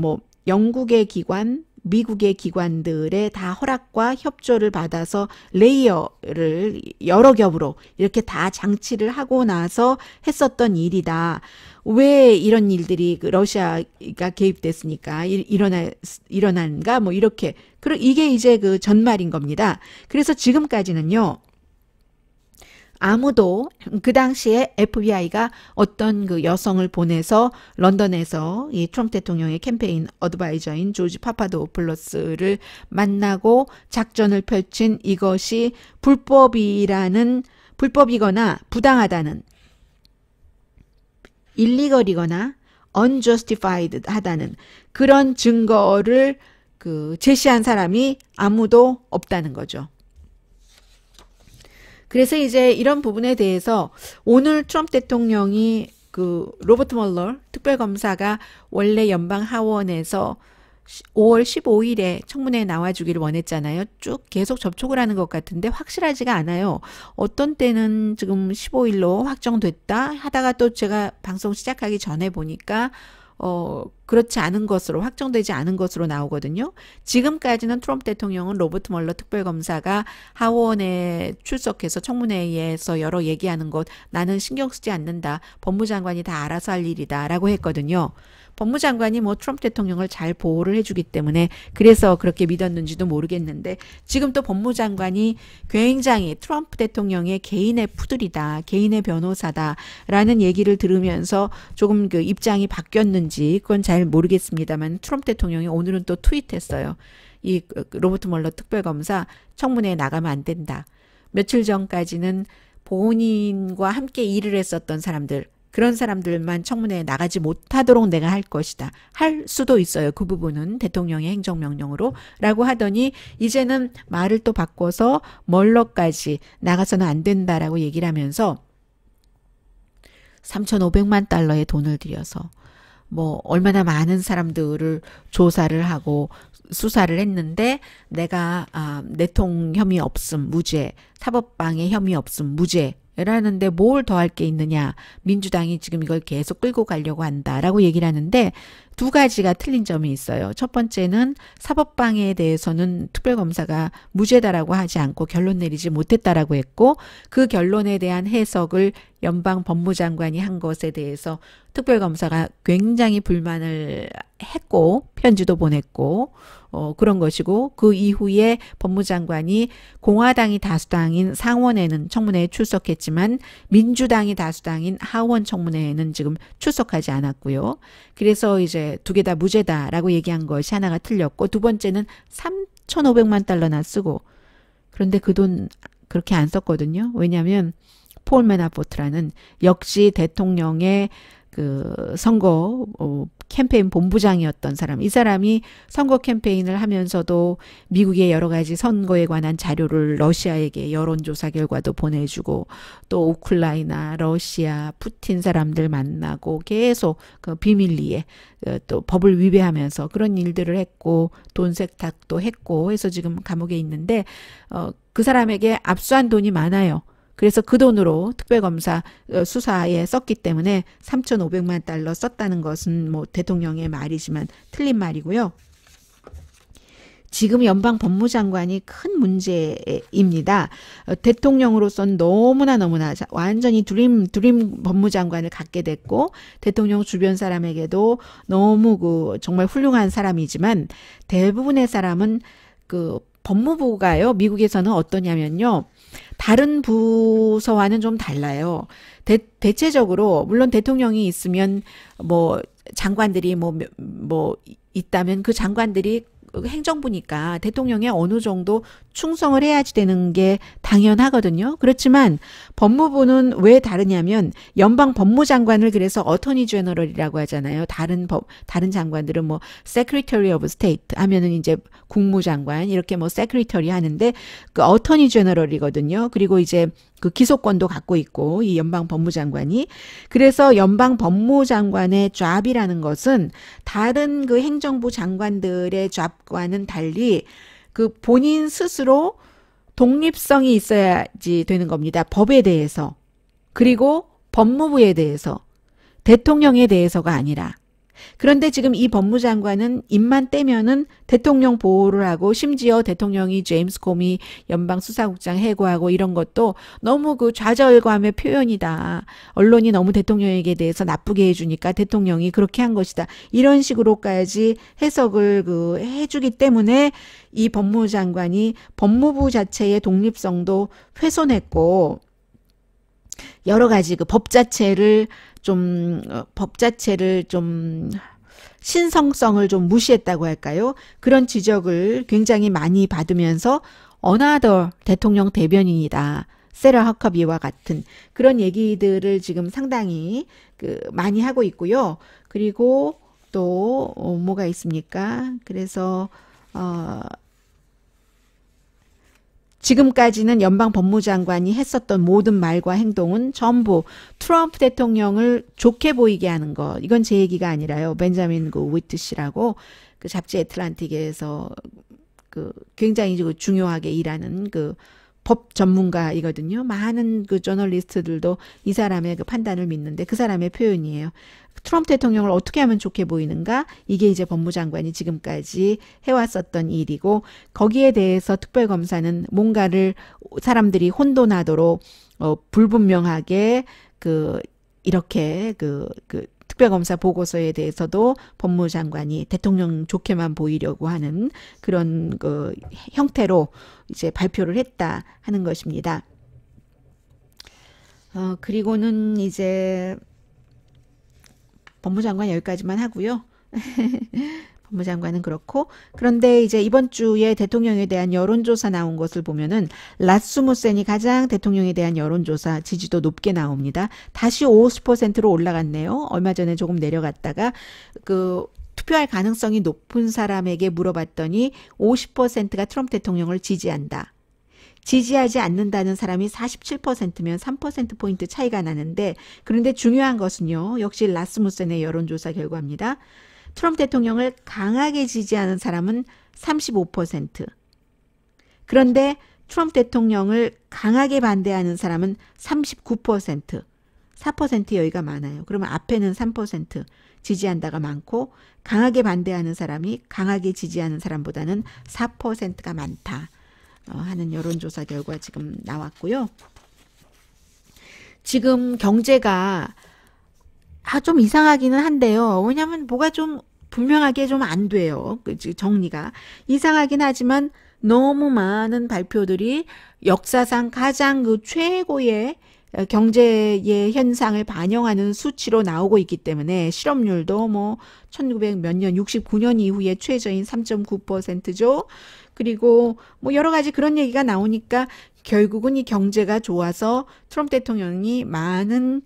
영국의 기관, 미국의 기관들의 다 허락과 협조를 받아서 레이어를 여러 겹으로 이렇게 다 장치를 하고 나서 했었던 일이다. 왜 이런 일들이 러시아가 개입됐으니까 일어난가 뭐 이렇게. 이게 이제 그 전말인 겁니다. 그래서 지금까지는요. 아무도 그 당시에 FBI가 어떤 그 여성을 보내서 런던에서 이 트럼프 대통령의 캠페인 어드바이저인 조지 파파도플러스를 만나고 작전을 펼친 이것이 불법이거나 부당하다는 일리걸이거나 unjustified 하다는 그런 증거를 제시한 사람이 아무도 없다는 거죠. 그래서 이제 이런 부분에 대해서 오늘 트럼프 대통령이 로버트 멀러 특별검사가 원래 연방 하원에서 5월 15일에 청문회에 나와주기를 원했잖아요. 쭉 계속 접촉을 하는 것 같은데 확실하지가 않아요. 어떤 때는 지금 15일로 확정됐다 하다가 또 제가 방송 시작하기 전에 보니까 그렇지 않은 것으로 확정되지 않은 것으로 나오거든요. 지금까지는 트럼프 대통령은 로버트 멀러 특별검사가 하원에 출석해서 청문회에서 여러 얘기하는 것 나는 신경 쓰지 않는다. 법무장관이 다 알아서 할 일이다 라고 했거든요. 법무장관이 트럼프 대통령을 잘 보호를 해주기 때문에 그래서 그렇게 믿었는지도 모르겠는데 지금 또 법무장관이 굉장히 트럼프 대통령의 개인의 푸들이다. 개인의 변호사다. 라는 얘기를 들으면서 조금 입장이 바뀌었는지 그건 잘 모르겠습니다만 트럼프 대통령이 오늘은 또 트윗했어요. 이 로버트 멀러 특별검사 청문회에 나가면 안 된다. 며칠 전까지는 본인과 함께 일을 했었던 사람들 그런 사람들만 청문회에 나가지 못하도록 내가 할 것이다. 할 수도 있어요. 그 부분은 대통령의 행정명령으로 라고 하더니 이제는 말을 또 바꿔서 멀러까지 나가서는 안 된다라고 얘기를 하면서 3,500만 달러의 돈을 들여서 얼마나 많은 사람들을 조사를 하고 수사를 했는데 내가 내통 혐의 없음 무죄, 사법방해 혐의 없음 무죄 라는데 뭘 더 할 게 있느냐. 민주당이 지금 이걸 계속 끌고 가려고 한다라고 얘기를 하는데 두 가지가 틀린 점이 있어요. 첫 번째는 사법방해에 대해서는 특별검사가 무죄다라고 하지 않고 결론 내리지 못했다라고 했고 그 결론에 대한 해석을 연방 법무장관이 한 것에 대해서 특별검사가 굉장히 불만을 했고 편지도 보냈고 그런 것이고 그 이후에 법무장관이 공화당이 다수당인 상원에는 청문회에 출석했지만 민주당이 다수당인 하원 청문회에는 지금 출석하지 않았고요. 그래서 이제 두 개 다 무죄다라고 얘기한 것이 하나가 틀렸고 두 번째는 3,500만 달러나 쓰고 그런데 그 돈 그렇게 안 썼거든요. 왜냐하면 폴 매나포트라는 역시 대통령의 그 선거 캠페인 본부장이었던 사람. 이 사람이 선거 캠페인을 하면서도 미국의 여러 가지 선거에 관한 자료를 러시아에게 여론조사 결과도 보내주고 또 우크라이나, 러시아, 푸틴 사람들 만나고 계속 그 비밀리에 또 법을 위배하면서 그런 일들을 했고 돈 세탁도 했고 해서 지금 감옥에 있는데 그 사람에게 압수한 돈이 많아요. 그래서 그 돈으로 특별검사 수사에 썼기 때문에 3,500만 달러 썼다는 것은 뭐 대통령의 말이지만 틀린 말이고요. 지금 연방 법무장관이 큰 문제입니다. 대통령으로서는 너무나 완전히 드림 법무장관을 갖게 됐고 대통령 주변 사람에게도 너무 정말 훌륭한 사람이지만 대부분의 사람은 법무부가요. 미국에서는 어떠냐면요. 다른 부서와는 좀 달라요. 대체적으로 물론 대통령이 있으면 뭐 장관들이 뭐 있다면 그 장관들이 행정부니까 대통령에 어느 정도 충성을 해야지 되는 게 당연하거든요. 그렇지만 법무부는 왜 다르냐면 연방 법무장관을 그래서 어토니 제너럴이라고 하잖아요. 다른 장관들은 뭐 세크리터리 오브 스테이트 하면은 이제 국무장관 이렇게 뭐 세크리터리 하는데 그 어토니 제너럴이거든요. 그리고 이제 그 기소권도 갖고 있고 이 연방 법무장관이 그래서 연방 법무장관의 잡이라는 것은 다른 그 행정부 장관들의 잡과는 달리 그 본인 스스로 독립성이 있어야지 되는 겁니다. 법에 대해서 그리고 법무부에 대해서 대통령에 대해서가 아니라 그런데 지금 이 법무장관은 입만 떼면은 대통령 보호를 하고 심지어 대통령이 제임스 코미 연방수사국장 해고하고 이런 것도 너무 그 좌절감의 표현이다. 언론이 너무 대통령에게 대해서 나쁘게 해주니까 대통령이 그렇게 한 것이다. 이런 식으로까지 해석을 해주기 때문에 이 법무장관이 법무부 자체의 독립성도 훼손했고 여러 가지 법 자체를 좀 신성성을 좀 무시했다고 할까요? 그런 지적을 굉장히 많이 받으면서 another 대통령 대변인이다. 세라 허커비와 같은 그런 얘기들을 지금 상당히 많이 하고 있고요. 그리고 또 뭐가 있습니까? 그래서 지금까지는 연방 법무장관이 했었던 모든 말과 행동은 전부 트럼프 대통령을 좋게 보이게 하는 것. 이건 제 얘기가 아니라요. 벤자민 위트시라고 그 잡지 애틀란틱에서 굉장히 중요하게 일하는 법 전문가이거든요. 많은 저널리스트들도 이 사람의 판단을 믿는데 그 사람의 표현이에요. 트럼프 대통령을 어떻게 하면 좋게 보이는가? 이게 이제 법무장관이 지금까지 해왔었던 일이고 거기에 대해서 특별검사는 뭔가를 사람들이 혼돈하도록 불분명하게 이렇게 특별검사 보고서에 대해서도 법무장관이 대통령 좋게만 보이려고 하는 그런 형태로 이제 발표를 했다 하는 것입니다. 그리고는 이제 법무장관 여기까지만 하고요. 법무장관은 그렇고 그런데 이제 이번 주에 대통령에 대한 여론조사 나온 것을 보면은 라스무센이 가장 대통령에 대한 여론조사 지지도 높게 나옵니다. 다시 50%로 올라갔네요. 얼마 전에 조금 내려갔다가 투표할 가능성이 높은 사람에게 물어봤더니 50%가 트럼프 대통령을 지지한다. 지지하지 않는다는 사람이 47%면 3%포인트 차이가 나는데 그런데 중요한 것은요. 역시 라스무센의 여론조사 결과입니다. 트럼프 대통령을 강하게 지지하는 사람은 35%. 그런데 트럼프 대통령을 강하게 반대하는 사람은 39%. 4% 여기가 많아요. 그러면 앞에는 3% 지지한다가 많고 강하게 반대하는 사람이 강하게 지지하는 사람보다는 4%가 많다. 하는 여론조사 결과 지금 나왔고요. 지금 경제가 좀 이상하기는 한데요. 왜냐하면 뭐가 좀 분명하게 좀 안 돼요. 정리가. 이상하긴 하지만 너무 많은 발표들이 역사상 가장 그 최고의 경제의 현상을 반영하는 수치로 나오고 있기 때문에 실업률도 뭐 1900 몇 년 69년 이후에 최저인 3.9%죠. 그리고 뭐 여러 가지 그런 얘기가 나오니까 결국은 이 경제가 좋아서 트럼프 대통령이 많은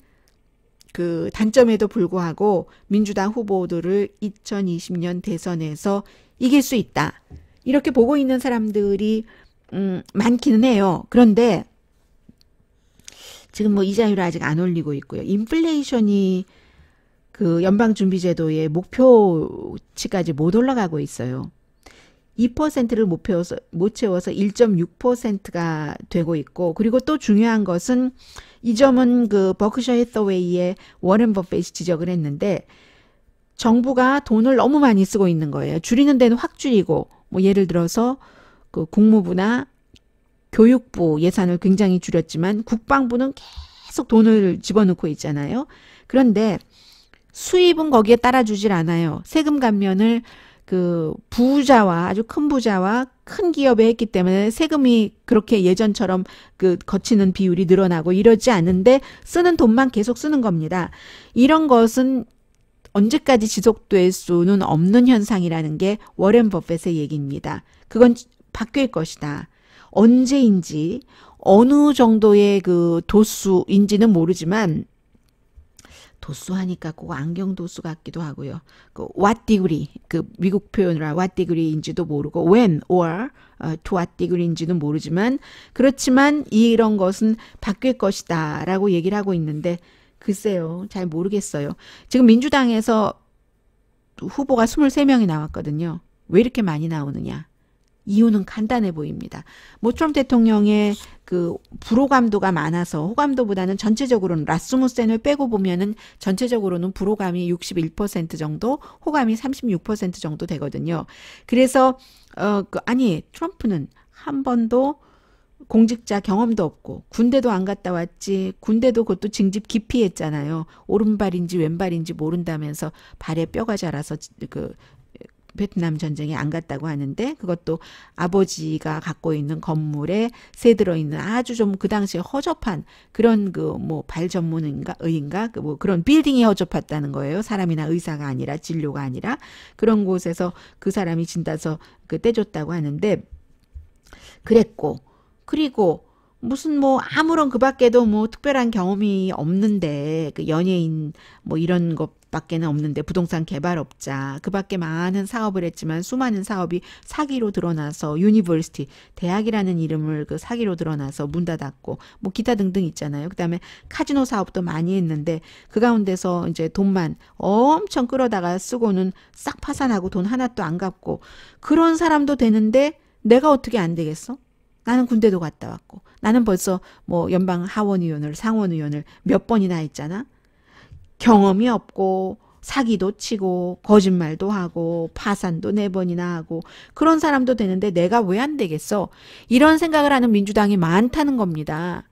그 단점에도 불구하고 민주당 후보들을 2020년 대선에서 이길 수 있다. 이렇게 보고 있는 사람들이 많기는 해요. 그런데 지금 뭐 이자율을 아직 안 올리고 있고요. 인플레이션이 그 연방준비제도의 목표치까지 못 올라가고 있어요. 2%를 못 채워서 1.6%가 되고 있고, 그리고 또 중요한 것은 이 점은 그 버크셔 해서웨이의 워렌 버핏이 지적을 했는데, 정부가 돈을 너무 많이 쓰고 있는 거예요. 줄이는 데는 확 줄이고, 뭐 예를 들어서 그 국무부나 교육부 예산을 굉장히 줄였지만 국방부는 계속 돈을 집어넣고 있잖아요. 그런데 수입은 거기에 따라주질 않아요. 세금 감면을 그 부자와 아주 큰 부자와 큰 기업에 했기 때문에 세금이 그렇게 예전처럼 그 거치는 비율이 늘어나고 이러지 않는데 쓰는 돈만 계속 쓰는 겁니다. 이런 것은 언제까지 지속될 수는 없는 현상이라는 게 워렌 버핏의 얘기입니다. 그건 바뀔 것이다. 언제인지 어느 정도의 그 도수인지는 모르지만 도수하니까 꼭 안경 도수 같기도 하고요. 그 what degree, 그 미국 표현으로 what degree인지도 모르고 when or to what degree인지는 모르지만 그렇지만 이런 것은 바뀔 것이다 라고 얘기를 하고 있는데 글쎄요. 잘 모르겠어요. 지금 민주당에서 후보가 23명이 나왔거든요. 왜 이렇게 많이 나오느냐. 이유는 간단해 보입니다. 뭐 트럼프 대통령의 그 불호감도가 많아서 호감도보다는 전체적으로는 라스무센을 빼고 보면은 전체적으로는 불호감이 61% 정도, 호감이 36% 정도 되거든요. 그래서 아니 트럼프는 한 번도 공직자 경험도 없고 군대도 안 갔다 왔지 군대도 그것도 징집 기피했잖아요. 오른발인지 왼발인지 모른다면서 발에 뼈가 자라서 그 베트남 전쟁에 안 갔다고 하는데 그것도 아버지가 갖고 있는 건물에 새 들어있는 아주 좀 그 당시에 허접한 그런 그 뭐 발 전문인가 의인가 그 뭐 그런 빌딩이 허접했다는 거예요. 사람이나 의사가 아니라 진료가 아니라 그런 곳에서 그 사람이 진단서 그 떼줬다고 하는데 그랬고 그리고 무슨 뭐 아무런 그 밖에도 뭐 특별한 경험이 없는데 그 연예인 뭐 이런 것밖에는 없는데 부동산 개발업자 그 밖에 많은 사업을 했지만 수많은 사업이 사기로 드러나서 유니버시티 대학이라는 이름을 그 사기로 드러나서 문 닫았고 뭐 기타 등등 있잖아요. 그다음에 카지노 사업도 많이 했는데 그 가운데서 이제 돈만 엄청 끌어다가 쓰고는 싹 파산하고 돈 하나도 안 갚고 그런 사람도 되는데 내가 어떻게 안 되겠어? 나는 군대도 갔다 왔고 나는 벌써 뭐 연방 하원의원을 상원의원을 몇 번이나 했잖아. 경험이 없고 사기도 치고 거짓말도 하고 파산도 4번이나 하고 그런 사람도 되는데 내가 왜 안 되겠어? 이런 생각을 하는 민주당이 많다는 겁니다.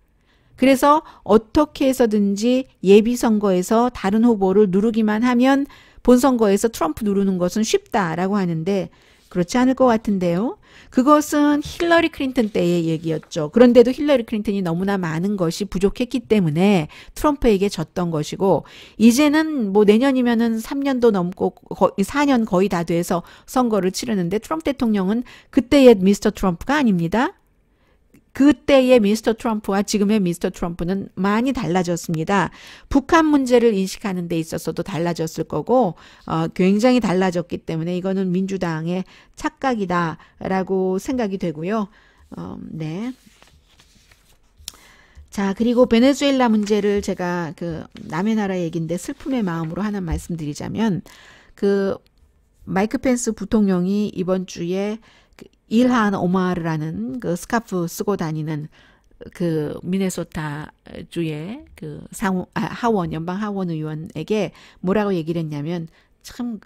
그래서 어떻게 해서든지 예비선거에서 다른 후보를 누르기만 하면 본선거에서 트럼프 누르는 것은 쉽다라고 하는데 그렇지 않을 것 같은데요. 그것은 힐러리 클린턴 때의 얘기였죠. 그런데도 힐러리 클린턴이 너무나 많은 것이 부족했기 때문에 트럼프에게 졌던 것이고 이제는 뭐 내년이면은 3년도 넘고 4년 거의 다 돼서 선거를 치르는데 트럼프 대통령은 그때의 미스터 트럼프가 아닙니다. 그때의 미스터 트럼프와 지금의 미스터 트럼프는 많이 달라졌습니다. 북한 문제를 인식하는 데 있어서도 달라졌을 거고 굉장히 달라졌기 때문에 이거는 민주당의 착각이다라고 생각이 되고요. 네. 자, 그리고 베네수엘라 문제를 제가 그 남의 나라 얘기인데 슬픔의 마음으로 하나 말씀드리자면 그 마이크 펜스 부통령이 이번 주에 일한 오마르라는 그 스카프 쓰고 다니는 그 미네소타 주의 그 하원 연방 하원 의원에게 뭐라고 얘기를 했냐면 참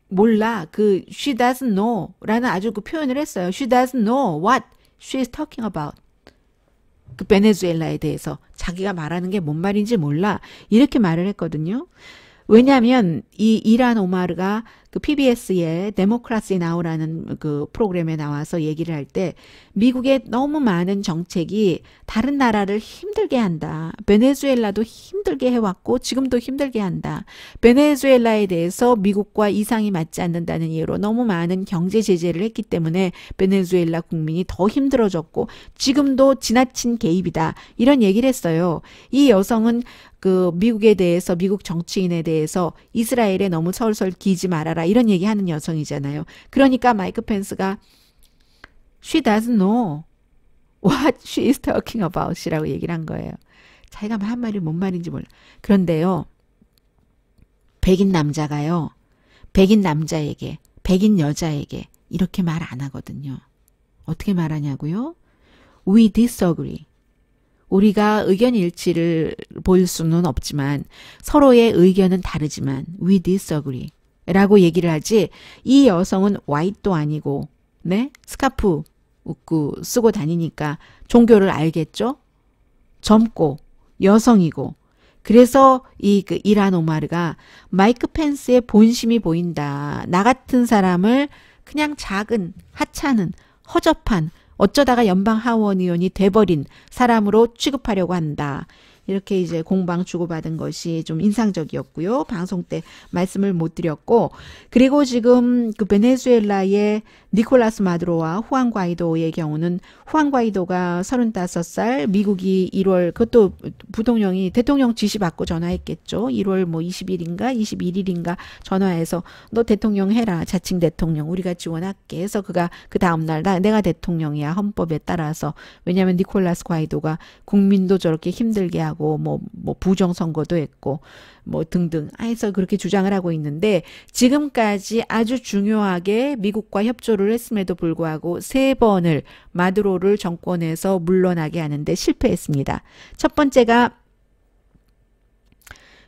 몰라 그 she doesn't know라는 아주 그 표현을 했어요. She doesn't know what she is talking about. 그 베네수엘라에 대해서 자기가 말하는 게 뭔 말인지 몰라. 이렇게 말을 했거든요. 왜냐하면 이 일한 오마르가 그 PBS의 데모크라시 나우라는 그 프로그램에 나와서 얘기를 할 때 미국의 너무 많은 정책이 다른 나라를 힘들게 한다. 베네수엘라도 힘들게 해왔고 지금도 힘들게 한다. 베네수엘라에 대해서 미국과 이상이 맞지 않는다는 이유로 너무 많은 경제 제재를 했기 때문에 베네수엘라 국민이 더 힘들어졌고 지금도 지나친 개입이다. 이런 얘기를 했어요. 이 여성은 그 미국에 대해서 미국 정치인에 대해서 이스라엘에 너무 설설 기지 말아라 이런 얘기하는 여성이잖아요. 그러니까 마이크 펜스가 She doesn't know what she is talking about 이라고 얘기를 한 거예요. 자기가 한 말이 뭔 말인지 몰라. 그런데요. 백인 남자가요. 백인 남자에게 백인 여자에게 이렇게 말 안 하거든요. 어떻게 말하냐고요? We disagree. 우리가 의견 일치를 볼 수는 없지만 서로의 의견은 다르지만 we disagree 라고 얘기를 하지 이 여성은 white도 아니고 네? 스카프 웃고 쓰고 다니니까 종교를 알겠죠? 젊고 여성이고 그래서 이 그 일한 오마르가 마이크 펜스의 본심이 보인다. 나 같은 사람을 그냥 작은 하찮은 허접한 어쩌다가 연방 하원 의원이 돼버린 사람으로 취급하려고 한다. 이렇게 이제 공방 주고받은 것이 좀 인상적이었고요. 방송 때 말씀을 못 드렸고 그리고 지금 그 베네수엘라의 니콜라스 마두로와 후안 과이도의 경우는 후안 과이도가 35살 미국이 1월 그것도 부통령이 대통령 지시 받고 전화했겠죠. 1월 뭐 20일인가 21일인가 전화해서 너 대통령 해라. 자칭 대통령 우리가 지원할게 해서 그가 그 다음날 내가 대통령이야. 헌법에 따라서. 왜냐하면 니콜라스 과이도가 국민도 저렇게 힘들게 하고 뭐 부정선거도 했고 뭐 등등 해서 그렇게 주장을 하고 있는데 지금까지 아주 중요하게 미국과 협조를 했음에도 불구하고 3번을 마두로를 정권에서 물러나게 하는데 실패했습니다. 첫 번째가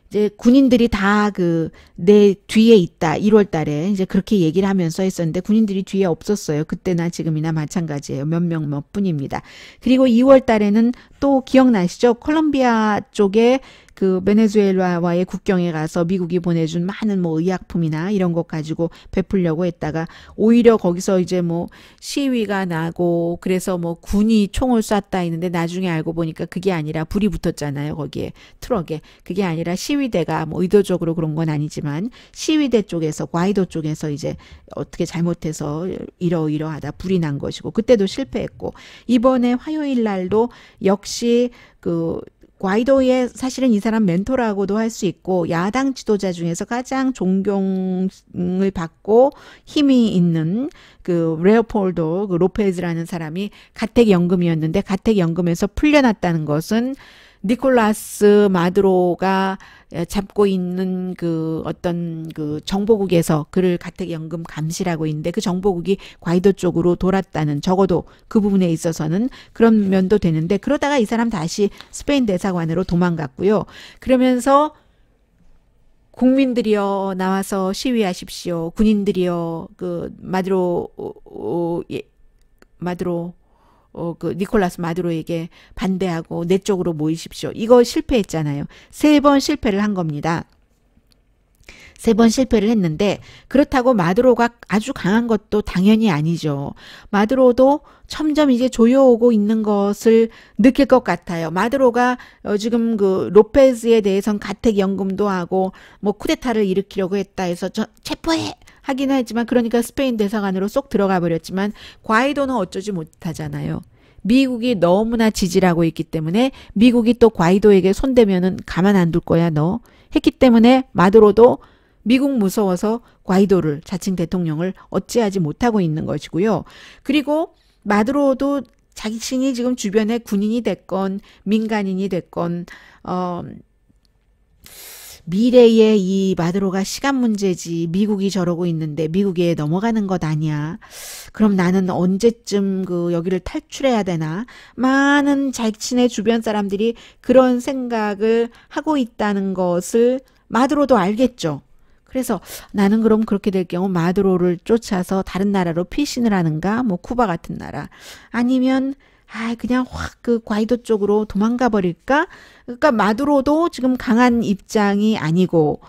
이제 군인들이 다 그 내 뒤에 있다. 1월 달에 이제 그렇게 얘기를 하면서 했었는데 군인들이 뒤에 없었어요. 그때나 지금이나 마찬가지예요. 몇 명 몇 분입니다. 그리고 2월 달에는 또 기억나시죠? 콜롬비아 쪽에 그 베네수엘라와의 국경에 가서 미국이 보내준 많은 뭐 의약품이나 이런 것 가지고 베풀려고 했다가 오히려 거기서 이제 뭐 시위가 나고 그래서 뭐 군이 총을 쐈다 했는데 나중에 알고 보니까 그게 아니라 불이 붙었잖아요. 거기에 트럭에. 그게 아니라 시위대가 뭐 의도적으로 그런 건 아니지만 시위대 쪽에서 과이도 쪽에서 이제 어떻게 잘못해서 이러이러하다 불이 난 것이고 그때도 실패했고 이번에 화요일 날도 역시 그 과이도의 사실은 이 사람 멘토라고도 할 수 있고 야당 지도자 중에서 가장 존경을 받고 힘이 있는 그 레오폴도 그 로페즈라는 사람이 가택연금이었는데 가택연금에서 풀려났다는 것은 니콜라스 마두로가 잡고 있는 그 어떤 그 정보국에서 그를 가택연금 감시라고 있는데 그 정보국이 과이도 쪽으로 돌았다는 적어도 그 부분에 있어서는 그런 면도 되는데 그러다가 이 사람 다시 스페인 대사관으로 도망갔고요. 그러면서 국민들이여 나와서 시위하십시오. 군인들이여 그 마두로 그 니콜라스 마두로에게 반대하고 내 쪽으로 모이십시오. 이거 실패했잖아요. 3번 실패를 한 겁니다. 3번 실패를 했는데 그렇다고 마두로가 아주 강한 것도 당연히 아니죠. 마두로도 점점 이제 조여오고 있는 것을 느낄 것 같아요. 마두로가 지금 그 로페즈에 대해선 가택연금도 하고 뭐 쿠데타를 일으키려고 했다 해서 체포해! 하기는 했지만 그러니까 스페인 대사관으로 쏙 들어가 버렸지만 과이도는 어쩌지 못하잖아요. 미국이 너무나 지지를 하고 있기 때문에 미국이 또 과이도에게 손대면은 가만 안 둘 거야 너 했기 때문에 마두로도 미국 무서워서 과이도를 자칭 대통령을 어찌하지 못하고 있는 것이고요. 그리고 마두로도 자신이 지금 주변에 군인이 됐건 민간인이 됐건 미래의 이 마두로가 시간 문제지 미국이 저러고 있는데 미국에 넘어가는 것 아니야. 그럼 나는 언제쯤 그 여기를 탈출해야 되나. 많은 자신의 주변 사람들이 그런 생각을 하고 있다는 것을 마두로도 알겠죠. 그래서 나는 그럼 그렇게 될 경우 마두로를 쫓아서 다른 나라로 피신을 하는가 뭐 쿠바 같은 나라 아니면 그냥 확 그 과이도 쪽으로 도망가 버릴까? 그러니까 마두로도 지금 강한 입장이 아니고,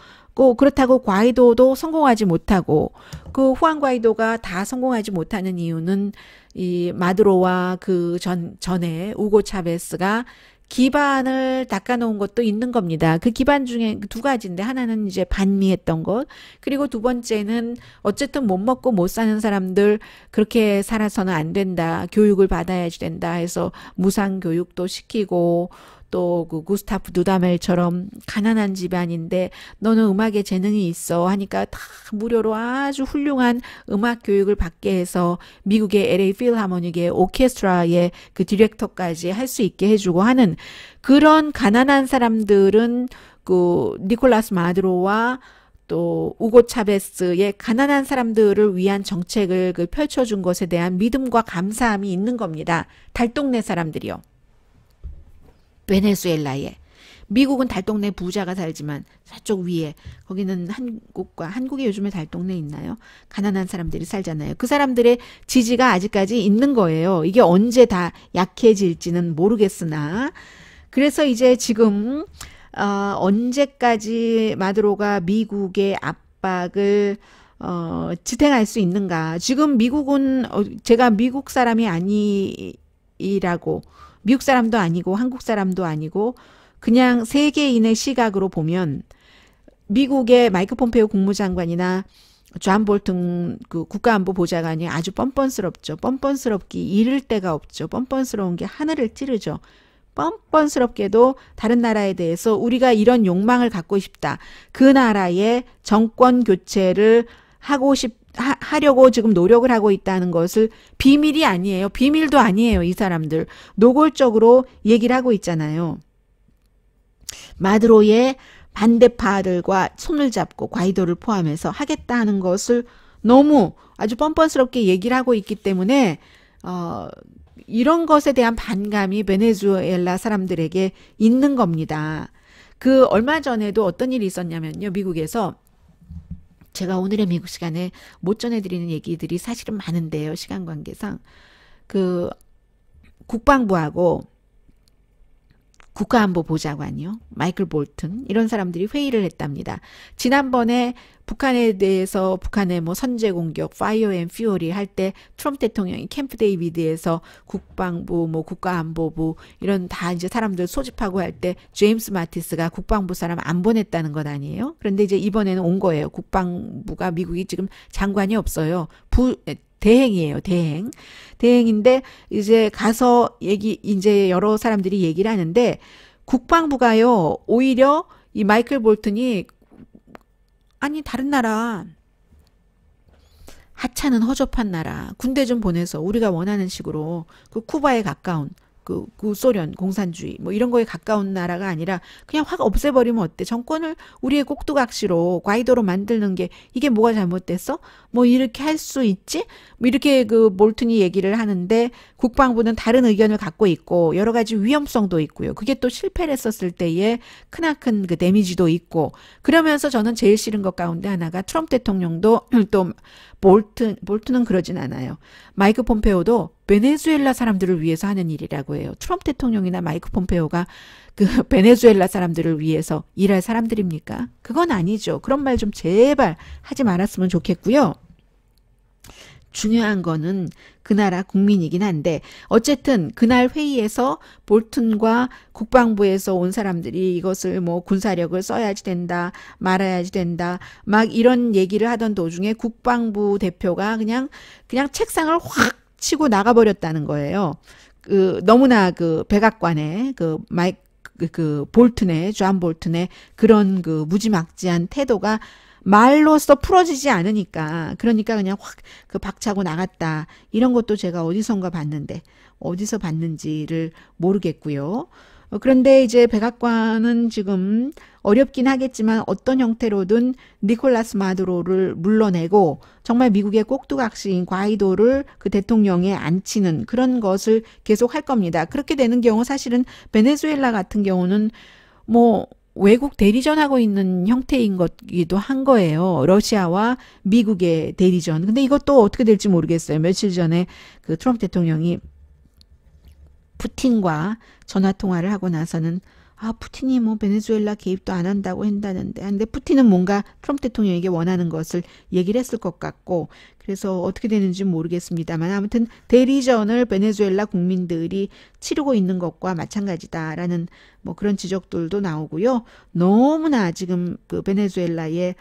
그렇다고 과이도도 성공하지 못하고, 그 후안 과이도가 다 성공하지 못하는 이유는 이 마두로와 그 전에 우고 차베스가 기반을 닦아놓은 것도 있는 겁니다. 그 기반 중에 두 가지인데, 하나는 이제 반미했던 것, 그리고 두 번째는 어쨌든 못 먹고 못 사는 사람들 그렇게 살아서는 안 된다, 교육을 받아야지 된다 해서 무상 교육도 시키고, 또 그 구스타프 누다멜처럼 가난한 집안인데 너는 음악에 재능이 있어 하니까 다 무료로 아주 훌륭한 음악 교육을 받게 해서 미국의 LA 필하모닉의 오케스트라의 그 디렉터까지 할 수 있게 해주고 하는, 그런 가난한 사람들은 그 니콜라스 마두로와 또 우고 차베스의 가난한 사람들을 위한 정책을 그 펼쳐준 것에 대한 믿음과 감사함이 있는 겁니다. 달동네 사람들이요. 베네수엘라에. 미국은 달동네 부자가 살지만 저쪽 위에 거기는 한국이 요즘에 달동네 있나요? 가난한 사람들이 살잖아요. 그 사람들의 지지가 아직까지 있는 거예요. 이게 언제 다 약해질지는 모르겠으나, 그래서 이제 지금 언제까지 마두로가 미국의 압박을 지탱할 수 있는가. 지금 미국은 제가 미국 사람이 아니라고, 미국 사람도 아니고 한국 사람도 아니고 그냥 세계인의 시각으로 보면 미국의 마이크 폼페이오 국무장관이나 존 볼튼 그 국가안보보좌관이 아주 뻔뻔스럽죠. 뻔뻔스럽기 이를 데가 없죠. 뻔뻔스러운 게 하늘을 찌르죠. 뻔뻔스럽게도 다른 나라에 대해서 우리가 이런 욕망을 갖고 싶다, 그 나라의 정권 교체를 하려고 지금 노력을 하고 있다는 것을 비밀이 아니에요. 비밀도 아니에요. 이 사람들 노골적으로 얘기를 하고 있잖아요. 마두로의 반대파들과 손을 잡고 과이도를 포함해서 하겠다 하는 것을 너무 아주 뻔뻔스럽게 얘기를 하고 있기 때문에 이런 것에 대한 반감이 베네수엘라 사람들에게 있는 겁니다. 그 얼마 전에도 어떤 일이 있었냐면요. 미국에서, 제가 오늘의 미국 시간에 못 전해드리는 얘기들이 사실은 많은데요. 시간 관계상. 그 국방부하고 국가안보보좌관이요, 마이클 볼튼, 이런 사람들이 회의를 했답니다. 지난번에 북한에 대해서 북한의 뭐 선제 공격, 파이어 앤 퓨어리 할 때 트럼프 대통령이 캠프 데이비드에서 국방부, 뭐 국가안보부 이런 다 이제 사람들 소집하고 할 때 제임스 마티스가 국방부 사람 안 보냈다는 것 아니에요? 그런데 이제 이번에는 온 거예요. 국방부가, 미국이 지금 장관이 없어요. 대행이에요, 대행. 대행인데 이제 가서 이제 여러 사람들이 얘기를 하는데, 국방부가요, 오히려 이 마이클 볼튼이, 아니 다른 나라, 하찮은 허접한 나라 군대 좀 보내서 우리가 원하는 식으로 그 쿠바에 가까운 그 소련 공산주의 뭐 이런 거에 가까운 나라가 아니라 그냥 확 없애버리면 어때? 정권을 우리의 꼭두각시로 과이도로 만드는 게 이게 뭐가 잘못됐어? 뭐 이렇게 할 수 있지? 뭐 이렇게 그 볼튼이 얘기를 하는데, 국방부는 다른 의견을 갖고 있고 여러 가지 위험성도 있고요. 그게 또 실패를 했었을 때에 크나큰 그 데미지도 있고, 그러면서 저는 제일 싫은 것 가운데 하나가 트럼프 대통령도 또 볼튼은 그러진 않아요. 마이크 폼페오도 베네수엘라 사람들을 위해서 하는 일이라고 해요. 트럼프 대통령이나 마이크 폼페오가 그 베네수엘라 사람들을 위해서 일할 사람들입니까? 그건 아니죠. 그런 말 좀 제발 하지 말았으면 좋겠고요. 중요한 거는 그 나라 국민이긴 한데, 어쨌든 그날 회의에서 볼튼과 국방부에서 온 사람들이 이것을 뭐 군사력을 써야지 된다, 말아야지 된다, 막 이런 얘기를 하던 도중에 국방부 대표가 그냥 책상을 확 치고 나가버렸다는 거예요. 너무나 백악관의 볼튼의, 존 볼튼의 그런 무지막지한 태도가 말로써 풀어지지 않으니까, 그러니까 그냥 확 박차고 나갔다. 이런 것도 제가 어디선가 봤는데, 어디서 봤는지를 모르겠고요. 그런데 이제 백악관은 지금 어렵긴 하겠지만 어떤 형태로든 니콜라스 마두로를 물러내고 정말 미국의 꼭두각시인 과이도를 그 대통령에 앉히는 그런 것을 계속 할 겁니다. 그렇게 되는 경우 사실은 베네수엘라 같은 경우는 뭐 외국 대리전하고 있는 형태인 것이기도 한 거예요. 러시아와 미국의 대리전. 근데 이것도 어떻게 될지 모르겠어요. 며칠 전에 그 트럼프 대통령이 푸틴과 전화 통화를 하고 나서는 푸틴이 뭐 베네수엘라 개입도 안 한다고 한다는데, 근데 푸틴은 뭔가 트럼프 대통령에게 원하는 것을 얘기를 했을 것 같고, 그래서 어떻게 되는지 모르겠습니다만 아무튼 대리전을 베네수엘라 국민들이 치르고 있는 것과 마찬가지다라는 뭐 그런 지적들도 나오고요. 너무나 지금 그 베네수엘라의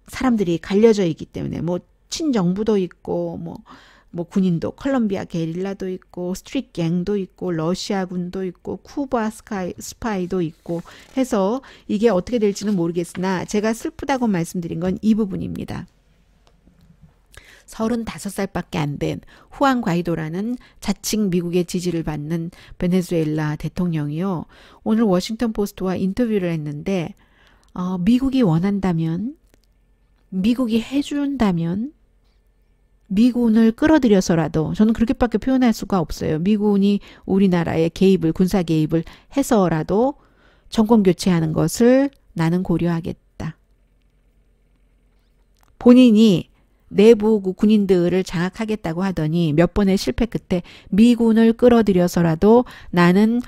사람들이 갈려져 있기 때문에 뭐 친정부도 있고 뭐 군인도 콜롬비아 게릴라도 있고 스트릿 갱도 있고 러시아군도 있고 쿠바 스파이도 있고 해서 이게 어떻게 될지는 모르겠으나 제가 슬프다고 말씀드린 건 이 부분입니다. 35살밖에 안 된 후안 과이도라는 자칭 미국의 지지를 받는 베네수엘라 대통령이요. 오늘 워싱턴 포스트와 인터뷰를 했는데 미국이 원한다면, 미국이 해준다면 미군을 끌어들여서라도, 저는 그렇게밖에 표현할 수가 없어요. 미군이 우리나라에 개입을, 군사 개입을 해서라도 정권 교체하는 것을 나는 고려하겠다. 본인이 내부 군인들을 장악하겠다고 하더니 몇 번의 실패 끝에 미군을 끌어들여서라도 나는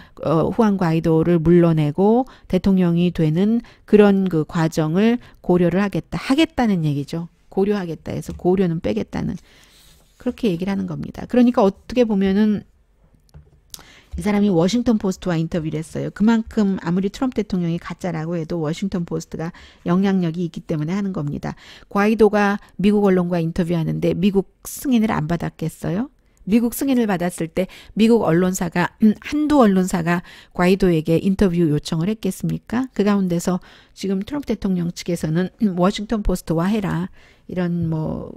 후안 과이도를 물러내고 대통령이 되는 그런 그 과정을 고려를 하겠다는 얘기죠. 고려하겠다 해서 고려는 빼겠다는, 그렇게 얘기를 하는 겁니다. 그러니까 어떻게 보면은 이 사람이 워싱턴 포스트와 인터뷰를 했어요. 그만큼 아무리 트럼프 대통령이 가짜라고 해도 워싱턴 포스트가 영향력이 있기 때문에 하는 겁니다. 과이도가 미국 언론과 인터뷰하는데 미국 승인을 안 받았겠어요? 미국 승인을 받았을 때 미국 언론사가 한두 언론사가 과이도에게 인터뷰 요청을 했겠습니까? 그 가운데서 지금 트럼프 대통령 측에서는 워싱턴 포스트와 해라, 이런 뭐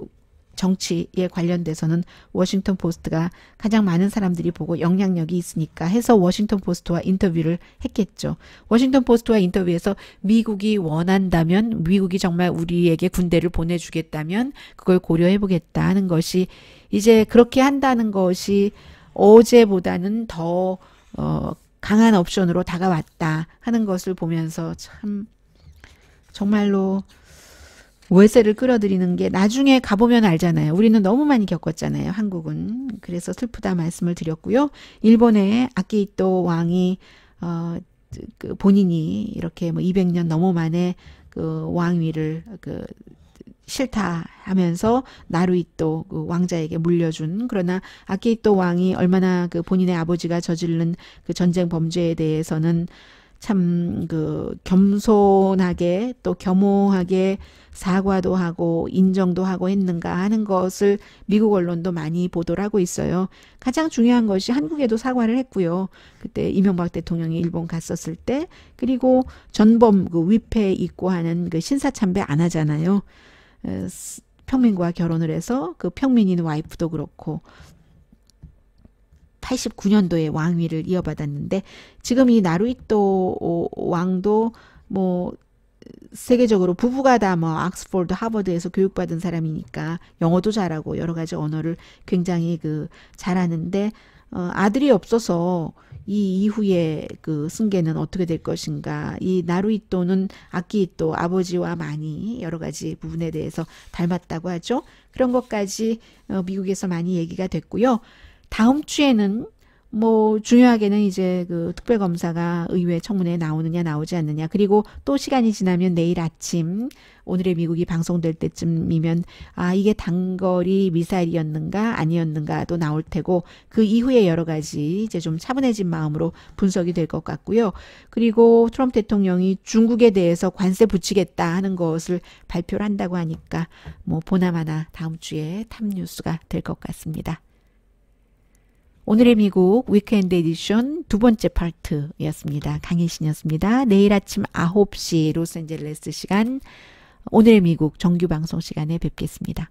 정치에 관련돼서는 워싱턴 포스트가 가장 많은 사람들이 보고 영향력이 있으니까 해서 워싱턴 포스트와 인터뷰를 했겠죠. 워싱턴 포스트와 인터뷰에서 미국이 원한다면, 미국이 정말 우리에게 군대를 보내주겠다면 그걸 고려해보겠다 하는 것이, 이제 그렇게 한다는 것이 어제보다는 더 강한 옵션으로 다가왔다 하는 것을 보면서 참 정말로 월세를 끌어들이는 게 나중에 가보면 알잖아요. 우리는 너무 많이 겪었잖아요. 한국은. 그래서 슬프다 말씀을 드렸고요. 일본의 아키히토 왕이 그 본인이 이렇게 뭐 200년 넘어 만에 그 왕위를 싫다 하면서 나루히토 그 왕자에게 물려준, 그러나 아키히토 왕이 얼마나 그 본인의 아버지가 저지른 그 전쟁 범죄에 대해서는 참 그 겸손하게 또 겸허하게 사과도 하고 인정도 하고 했는가 하는 것을 미국 언론도 많이 보도를 하고 있어요. 가장 중요한 것이 한국에도 사과를 했고요. 그때 이명박 대통령이 일본 갔었을 때, 그리고 전범 그 위패 있고 하는 그 신사참배 안 하잖아요. 평민과 결혼을 해서 그 평민인 와이프도 그렇고 89년도에 왕위를 이어받았는데, 지금 이 나루히토 왕도 뭐 세계적으로 부부가 다 뭐 옥스포드 하버드에서 교육받은 사람이니까 영어도 잘하고 여러 가지 언어를 굉장히 그 잘하는데 아들이 없어서 이 이후에 그 승계는 어떻게 될 것인가. 이 나루히토는 아키히토 아버지와 많이 여러 가지 부분에 대해서 닮았다고 하죠. 그런 것까지 미국에서 많이 얘기가 됐고요. 다음 주에는 뭐 중요하게는 이제 그 특별검사가 의회 청문회에 나오느냐 나오지 않느냐, 그리고 또 시간이 지나면 내일 아침 오늘의 미국이 방송될 때쯤이면 이게 단거리 미사일이었는가 아니었는가도 나올 테고, 그 이후에 여러 가지 이제 좀 차분해진 마음으로 분석이 될 것 같고요. 그리고 트럼프 대통령이 중국에 대해서 관세 붙이겠다 하는 것을 발표를 한다고 하니까 뭐 보나마나 다음 주에 탑 뉴스가 될 것 같습니다. 오늘의 미국 위크엔드 에디션 두 번째 파트였습니다. 강혜신이었습니다. 내일 아침 9시 로스앤젤레스 시간 오늘의 미국 정규 방송 시간에 뵙겠습니다.